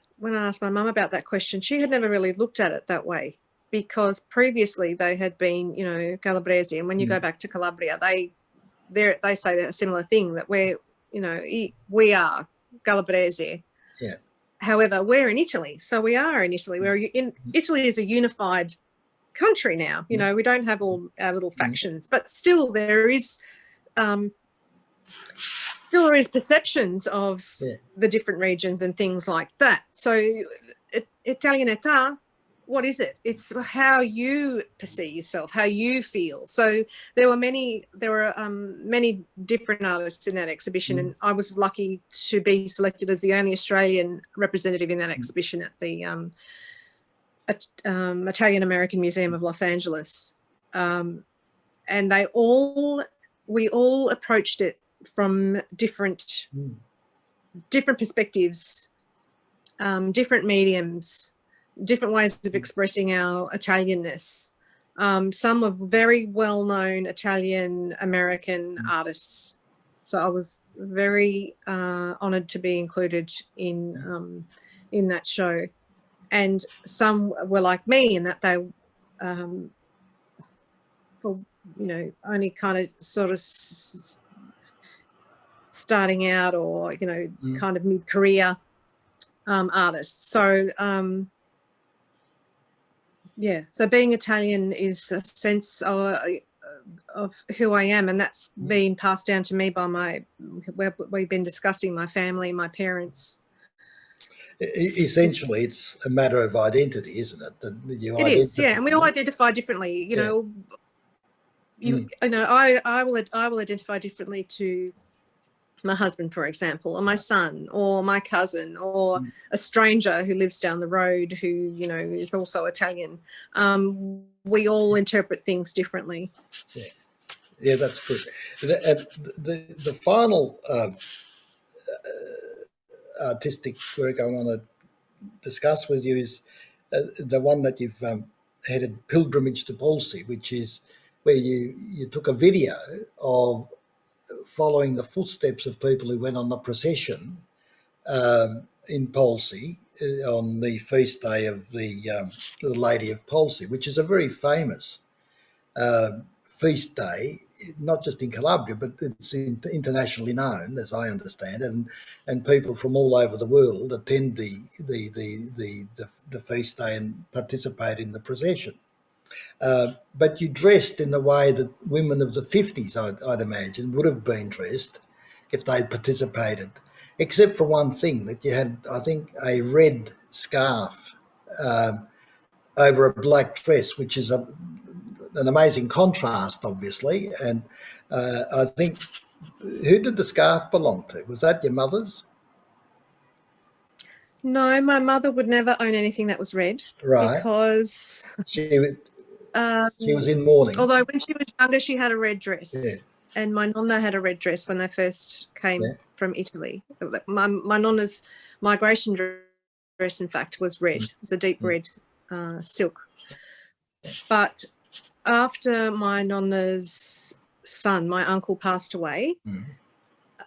question, she had never really looked at it that way, because previously they had been, you know, Calabrese, and when you go back to Calabria, they say a similar thing, that we are Calabrese. Yeah. However, we're in Italy, so we are in Italy. Italy is a unified country now. You know, we don't have all our little factions, but still there is perceptions of the different regions and things like that. So Italianità, what is it? It's how you perceive yourself, how you feel. So there were many different artists in that exhibition, and I was lucky to be selected as the only Australian representative in that exhibition at the Italian American Museum of Los Angeles, and we all approached it from different perspectives, different mediums, different ways of expressing our Italianness. Some of very well-known Italian American artists. So I was very honoured to be included in that show. And some were like me in that they, only kind of sort of starting out, or, you know, kind of mid-career artists. So, so being Italian is a sense of who I am, and that's been passed down to me by we've been discussing my family, my parents. Essentially, it's a matter of identity, isn't it? It is, yeah, and we all identify differently. You know, I will identify differently to my husband, for example, or my son, or my cousin, or a stranger who lives down the road who, you know, is also Italian. We all interpret things differently. Yeah, that's good. The final artistic work I want to discuss with you is the one that you've headed, Pilgrimage to Polsi, which is where you took a video of following the footsteps of people who went on the procession in Polsi on the feast day of the Lady of Polsi, which is a very famous feast day, not just in Calabria, but it's internationally known, as I understand it, and people from all over the world attend the feast day and participate in the procession. But you dressed in the way that women of the 50s, I'd imagine, would have been dressed if they'd participated, except for one thing, that you had, I think, a red scarf over a black dress, which is an amazing contrast, obviously. And I think, who did the scarf belong to? Was that your mother's? No, my mother would never own anything that was red, Right. because She was in mourning. although when she was younger she had a red dress. Yeah. And my nonna had a red dress when they first came from Italy. My nonna's migration dress, in fact, was red. It was a deep red silk. But after my nonna's son, my uncle, passed away,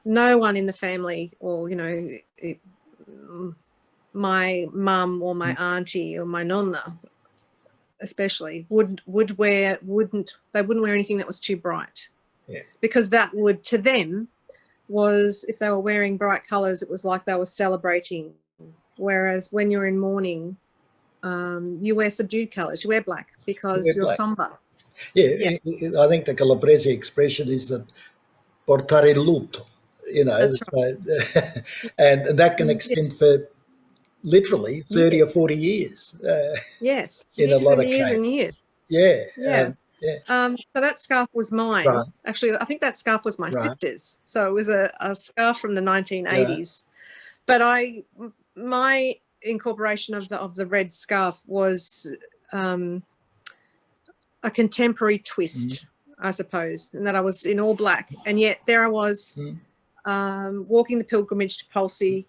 no one in the family, or, you know, my mum or my auntie or my nonna especially wouldn't wear anything that was too bright. Yeah. Because that would, to them, was, if they were wearing bright colours, it was like they were celebrating. Whereas when you're in mourning, you wear subdued colours. You wear black because you're sombre. Yeah, I think the Calabrese expression is that portare luto, you know. That's right. And that can extend for literally 30 or 40 years. Yes, in a lot of years cases. and years. Yeah. Yeah. Yeah. So that scarf was mine. Right. Actually, I think that scarf was my sister's. So it was a scarf from the 1980s. But my incorporation of the red scarf was a contemporary twist, I suppose, and that I was in all black, and yet there I was walking the pilgrimage to Polsey,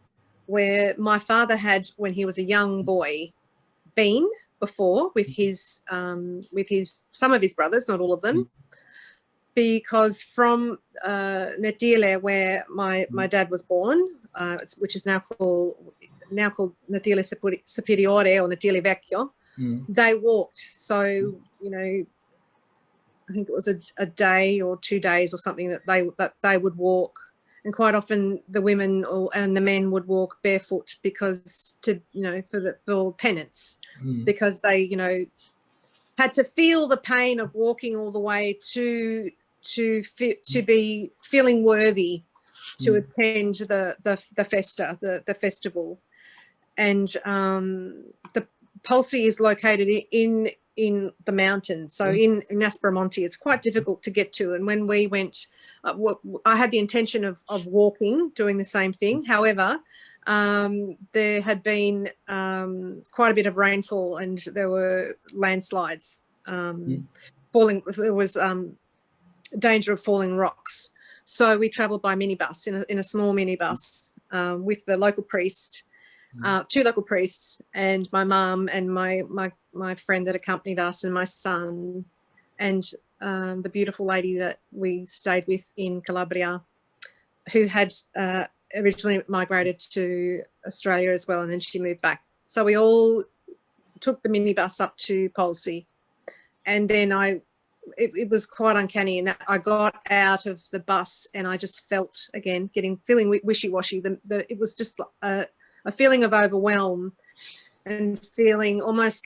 where my father had, when he was a young boy, been before with some of his brothers, not all of them, because from Netile, where my dad was born, which is now called Netile Superiore or Netile Vecchio, they walked. So, you know, I think it was a day or 2 days or something that they would walk. And quite often the women and the men would walk barefoot because for penance, because they, you know, had to feel the pain of walking all the way to be feeling worthy to attend the festa, the festival. And the Polsey is located in the mountains, so in Aspromonte. It's quite difficult to get to. And when we went, I had the intention of walking, doing the same thing. However, there had been quite a bit of rainfall, and there were landslides falling. There was danger of falling rocks. So we travelled by minibus, in a small minibus, with the local priest, 2 local priests, and my mum and my friend that accompanied us, and my son, and the beautiful lady that we stayed with in Calabria, who had originally migrated to Australia as well, and then she moved back. So we all took the minibus up to Polsey, and then it was quite uncanny in that I got out of the bus and I just felt, again, feeling wishy-washy. It was just a feeling of overwhelm, and feeling almost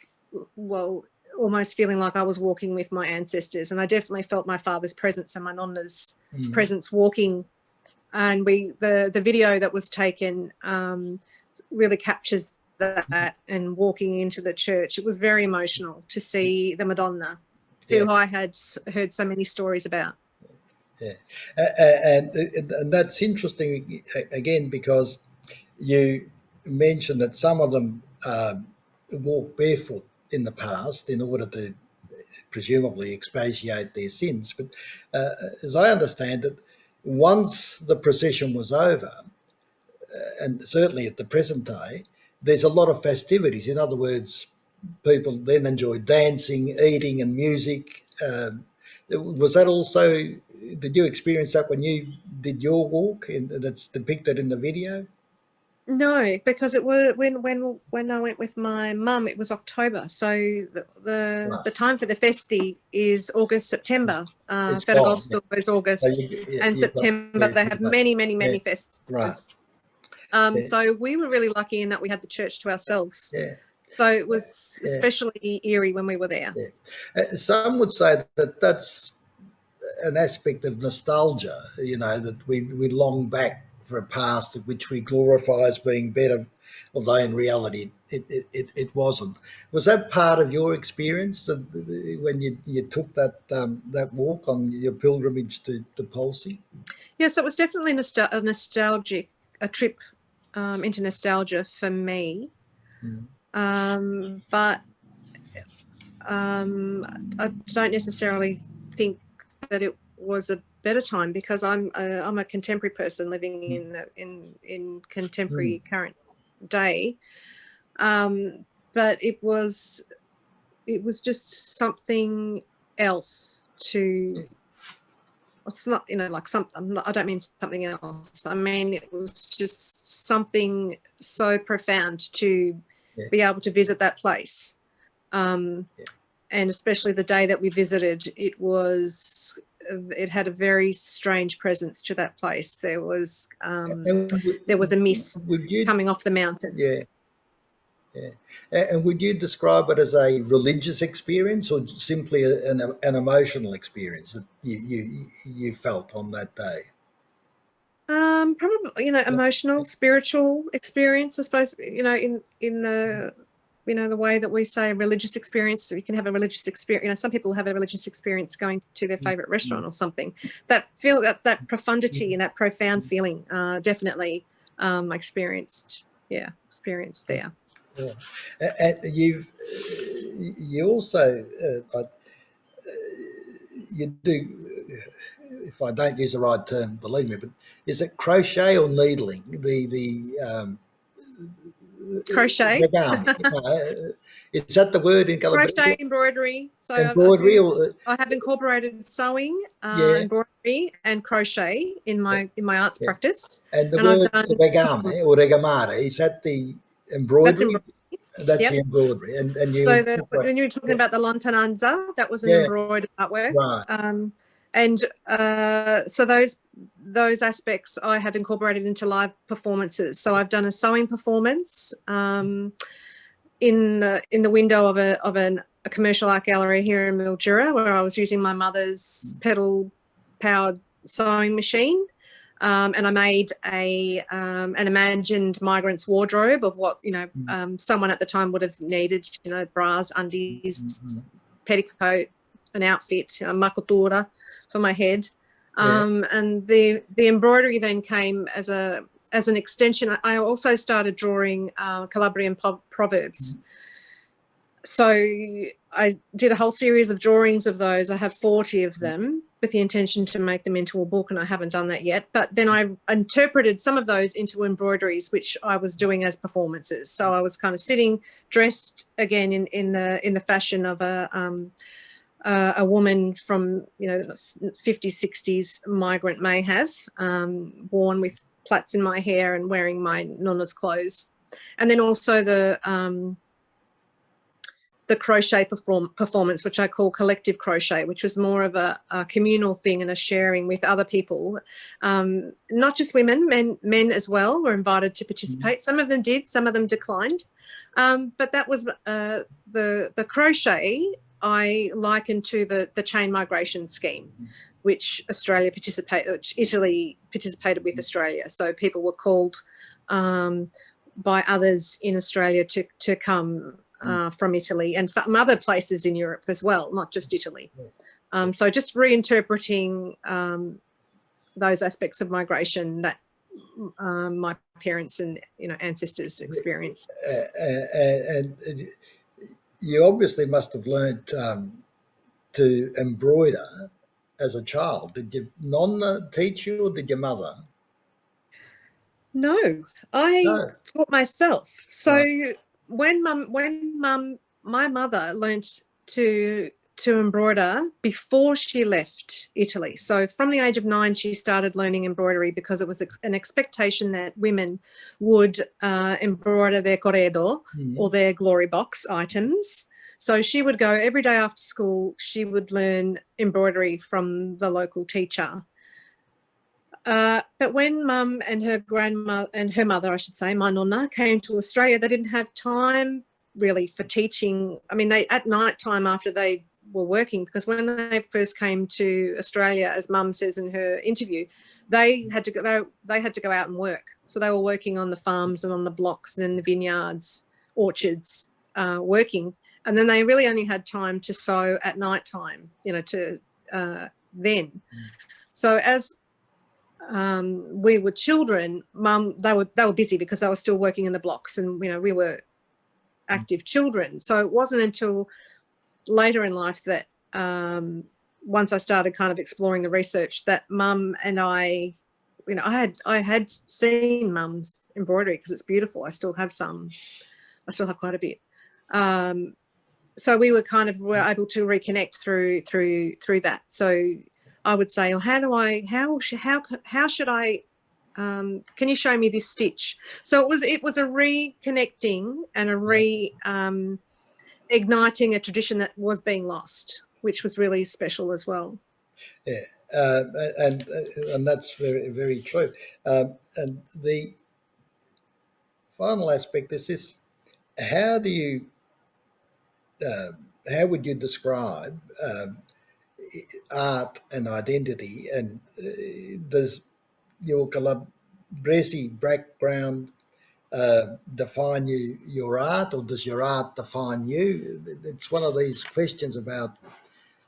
feeling like I was walking with my ancestors. And I definitely felt my father's presence and my nonna's presence walking. And the video that was taken really captures that, and walking into the church. It was very emotional to see the Madonna, who I had heard so many stories about. Yeah, and that's interesting, again, because you mentioned that some of them walked barefoot in the past in order to presumably expiate their sins. But as I understand it, once the procession was over, and certainly at the present day, there's a lot of festivities. In other words, people then enjoy dancing, eating and music. Was that also, did you experience that when you did your walk that's depicted in the video? No, because it was when I went with my mum, it was October. So the time for the festi is August, September. Ferragosto is August, and September they have many festivals. Right. So we were really lucky in that we had the church to ourselves. Yeah. So it was especially eerie when we were there. Yeah. Some would say that that's an aspect of nostalgia, you know, that we long back for a past which we glorify as being better, although in reality it wasn't. Was that part of your experience when you took that walk on your pilgrimage to Polsey? Yes, it was definitely a trip into nostalgia for me. But I don't necessarily think that it was a better time, because I'm a contemporary person living in contemporary current day. But it was just something else to. It's not, like something. I don't mean something else. I mean, it was just something so profound to be able to visit that place. And especially the day that we visited, it had a very strange presence to that place. There was a mist coming off the mountain. Yeah. And would you describe it as a religious experience or simply an emotional experience that you felt on that day? Probably, emotional, spiritual experience, I suppose, in the the way that we say religious experience. So you can have a religious experience. Some people have a religious experience going to their favorite restaurant or something. That profundity and that profound feeling, definitely experienced there. Yeah. And you also you do, if I don't use the right term, believe me, but is it crochet or needling? Crochet. Is that the word in Calabrese? Crochet, embroidery. So embroidery. I have incorporated sewing, embroidery, and crochet in my arts practice. And the word regame or regamare, is that the embroidery? That's the embroidery. And when you were talking about the lontananza, that was an embroidered artwork. Right. So those aspects I have incorporated into live performances. So I've done a sewing performance in the window of a commercial art gallery here in Mildura, where I was using my mother's pedal-powered sewing machine. And I made an imagined migrant's wardrobe of what someone at the time would have needed. Bras, undies, petticoat, an outfit, a makotura for my head. And the embroidery then came as an extension. I also started drawing Calabrian proverbs. So I did a whole series of drawings of those. I have 40 of them, with the intention to make them into a book, and I haven't done that yet. But then I interpreted some of those into embroideries, which I was doing as performances. So I was kind of sitting dressed again in the fashion of a woman from 50s, 60s migrant may have, worn with plaits in my hair and wearing my nonna's clothes. And then also the crochet performance, which I call collective crochet, which was more of a communal thing and a sharing with other people. Not just women, men as well were invited to participate. Some of them did, some of them declined. But that was the crochet I likened to the chain migration scheme, which Italy participated with Australia. So people were called by others in Australia to come from Italy and from other places in Europe as well, not just Italy. So just reinterpreting those aspects of migration that my parents and ancestors experienced. And you obviously must have learned to embroider as a child. Did your nonna teach you, or did your mother? No, I taught myself. So when my mother learnt to embroider before she left Italy. So from the age of 9, she started learning embroidery because it was an expectation that women would embroider their corredo or their glory box items. So she would go every day after school. She would learn embroidery from the local teacher. But when Mum and her grandmother and her mother, I should say, my nonna, came to Australia, they didn't have time really for teaching. I mean, at night time after they were working, because when they first came to Australia, as Mum says in her interview, they had to go out and work. So they were working on the farms and on the blocks and in the vineyards, orchards, working. And then they really only had time to sew at night time, then. So as we were children, they were busy because they were still working in the blocks, and we were active children. So it wasn't until later in life that once I started kind of exploring the research, that Mum and I had seen Mum's embroidery, because it's beautiful. I still have quite a bit. So we were able to reconnect through that. So I would say, how should I, can you show me this stitch? So it was a reconnecting and a igniting a tradition that was being lost, which was really special as well. Yeah, and that's very, very true. And the final aspect is this: how do you, how would you describe art and identity? And does your Calabrese background define your art, or does your art define you? It's one of these questions about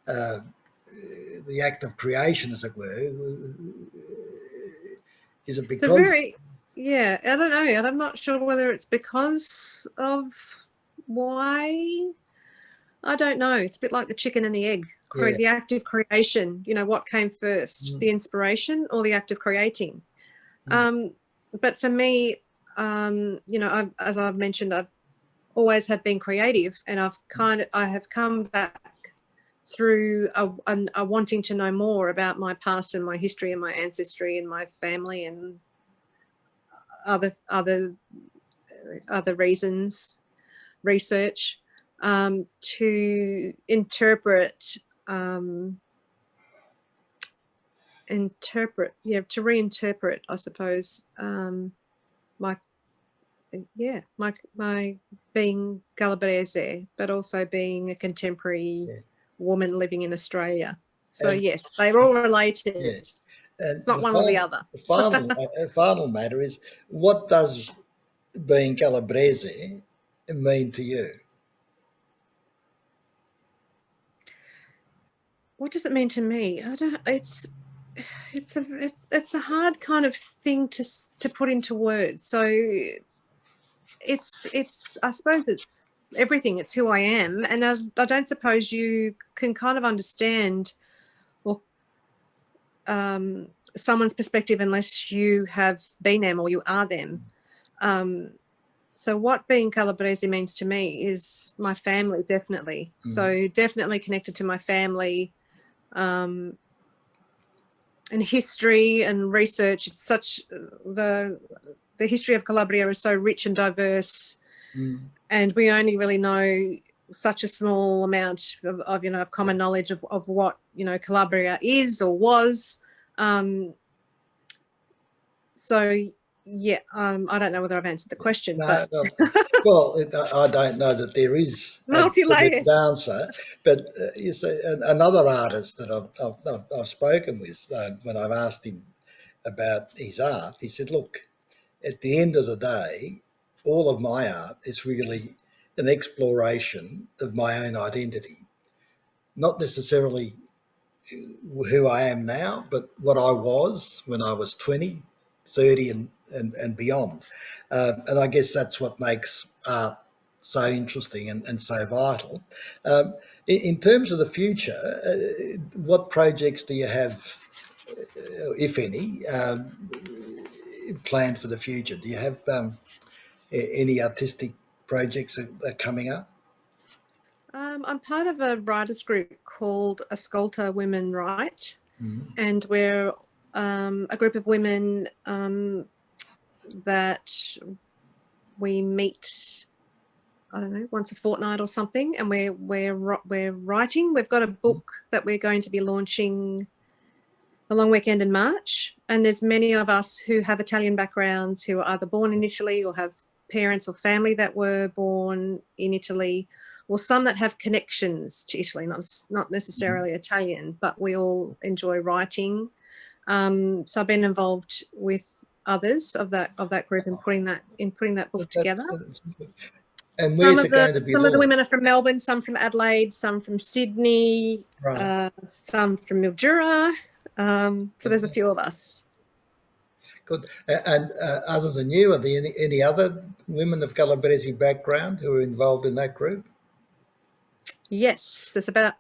the act of creation, as it were. Is it because... I don't know. And I'm not sure whether it's because of why. I don't know. It's a bit like the chicken and the egg. The act of creation, what came first, the inspiration or the act of creating? But for me, as I've mentioned, I've always have been creative, and I have come back through a wanting to know more about my past and my history and my ancestry and my family and other reasons, research, to interpret, to reinterpret, I suppose, my being Calabrese, but also being a contemporary woman living in Australia. So yes, they're all related. Yeah. And it's not one or the other. The final matter is, what does being Calabrese mean to you? What does it mean to me? I don't. It's a hard kind of thing to put into words. So it's I suppose it's everything. It's who I am, and I don't suppose you can kind of understand or someone's perspective unless you have been them or you are them. So what being Calabrese means to me is my family, definitely. So definitely connected to my family, and history and research. It's such the history of Calabria is so rich and diverse, and we only really know such a small amount of common knowledge of what Calabria is or was. I don't know whether I've answered the question. No, well, I don't know that there is multi-layered answer. But you see, another artist that I've spoken with, when I've asked him about his art, he said, "Look, at the end of the day, all of my art is really an exploration of my own identity, not necessarily who I am now, but what I was when I was 20, 30 and beyond." And I guess that's what makes art so interesting and so vital. In terms of the future, what projects do you have, if any, planned for the future? Do you have any artistic projects that are coming up? I'm part of a writers group called Ascolta Women Write, and we're a group of women that we meet, I don't know, once a fortnight or something, and we're writing. We've got a book that we're going to be launching a long weekend in March, and there's many of us who have Italian backgrounds who are either born in Italy or have parents or family that were born in Italy, or some that have connections to Italy, not necessarily Italian, but we all enjoy writing. So I've been involved with others of that group in putting that book together. And where's it going to be Some of the launched? women are from Melbourne, some from Adelaide, some from Sydney, Right. some from Mildura. So there's a few of us. Good. And other than you, are there any other women of Calabrese background who are involved in that group? Yes, there's about,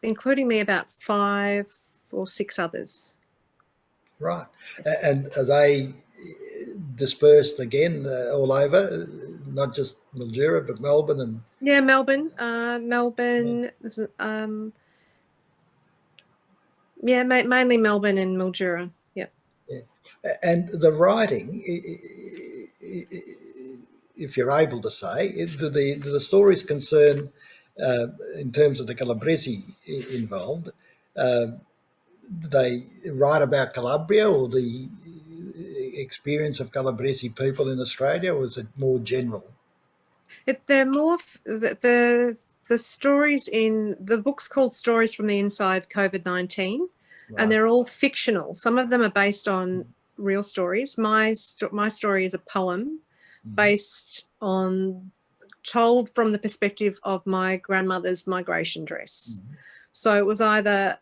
including me, about 5 or 6 others. Right. Yes. And are they dispersed again all over, not just Mildura, but Melbourne and... Yeah, Melbourne. Mainly Melbourne and Mildura. Yeah. And the writing, if you're able to say, do the stories concern, in terms of the Calabrese involved, they write about Calabria or the experience of Calabrese people in Australia, or is it more general? They're more the stories in the book's called Stories from the Inside COVID-19, Right. and they're all fictional. Some of them are based on real stories. My story is a poem based on, told from the perspective of my grandmother's migration dress. So it was either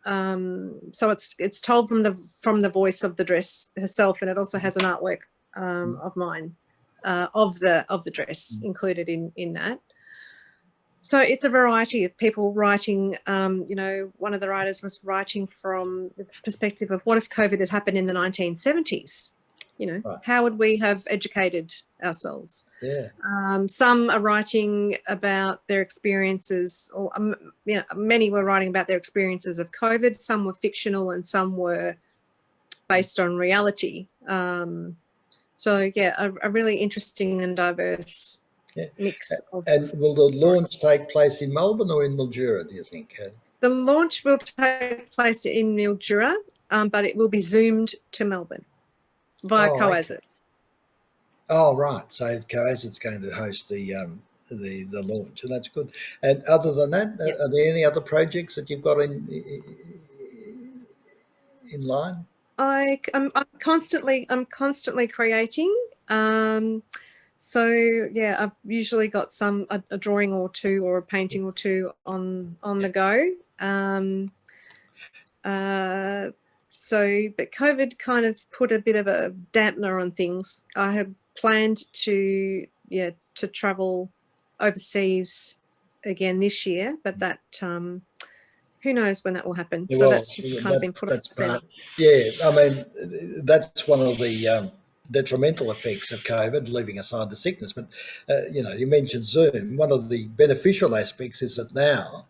so it's told from the voice of the dress herself, and it also has an artwork of mine of the dress included in that. So it's a variety of people writing. One of the writers was writing from the perspective of what if COVID had happened in the 1970s? Right. How would we have educated ourselves? Yeah. Some are writing about their experiences, or many were writing about their experiences of COVID. Some were fictional and some were based on reality. So yeah, a really interesting and diverse mix of. And will the launch take place in Melbourne or in Mildura, do you think? The launch will take place in Mildura, but it will be zoomed to Melbourne via COASIT. Okay. Oh, right. So COASIT's going to host the launch, and that's good. And other than that, are there any other projects that you've got in line? I'm constantly creating. So yeah, I've usually got a drawing or two or a painting or two on the go. But COVID kind of put a bit of a dampener on things. I had planned to travel overseas again this year, but that who knows when that will happen. So that's just kind of been put on. Yeah, I mean, that's one of the detrimental effects of COVID, leaving aside the sickness. But, you mentioned Zoom. One of the beneficial aspects is that now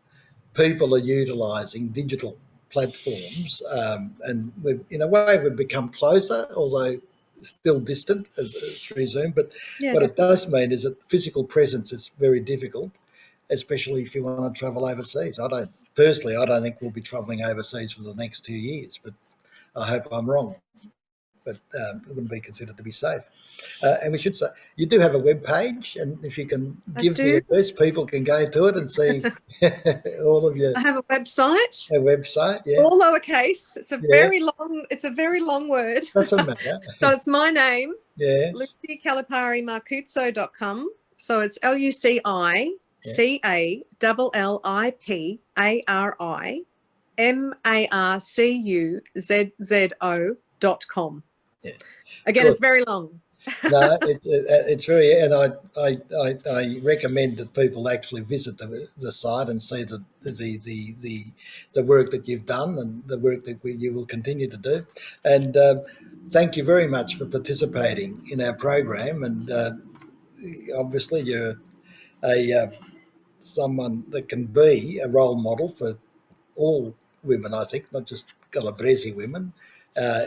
people are utilising digital platforms, and in a way we've become closer, although still distant through Zoom. But what it does mean is that physical presence is very difficult, especially if you want to travel overseas. I don't think we'll be travelling overseas for the next 2 years, but I hope I'm wrong. But it wouldn't be considered to be safe. And we should say, you do have a web page, and if you can give the address, people can go to it and see all of your... I have a website. A website, yeah. All lowercase. It's a very long word. Doesn't matter. So it's my name. Yes. Luci Callipari Marcuzzo.com. So it's LuciCalipari Yeah. Again, Good. it's very long. No, it's very, and I recommend that people actually visit the site and see the work that you've done and the work that you will continue to do. And thank you very much for participating in our program. And obviously, you're someone that can be a role model for all women, I think, not just Calabrese women.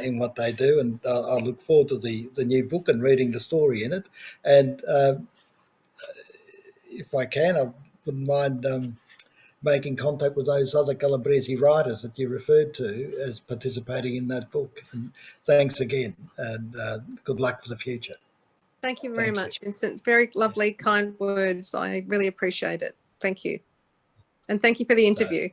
In what they do, and I look forward to the new book and reading the story in it. And if I can, I wouldn't mind making contact with those other Calabrese writers that you referred to as participating in that book. And thanks again, and good luck for the future. Thank you very Thank you. much, Vincent. Very lovely, kind words. I really appreciate it. Thank you. And thank you for the interview.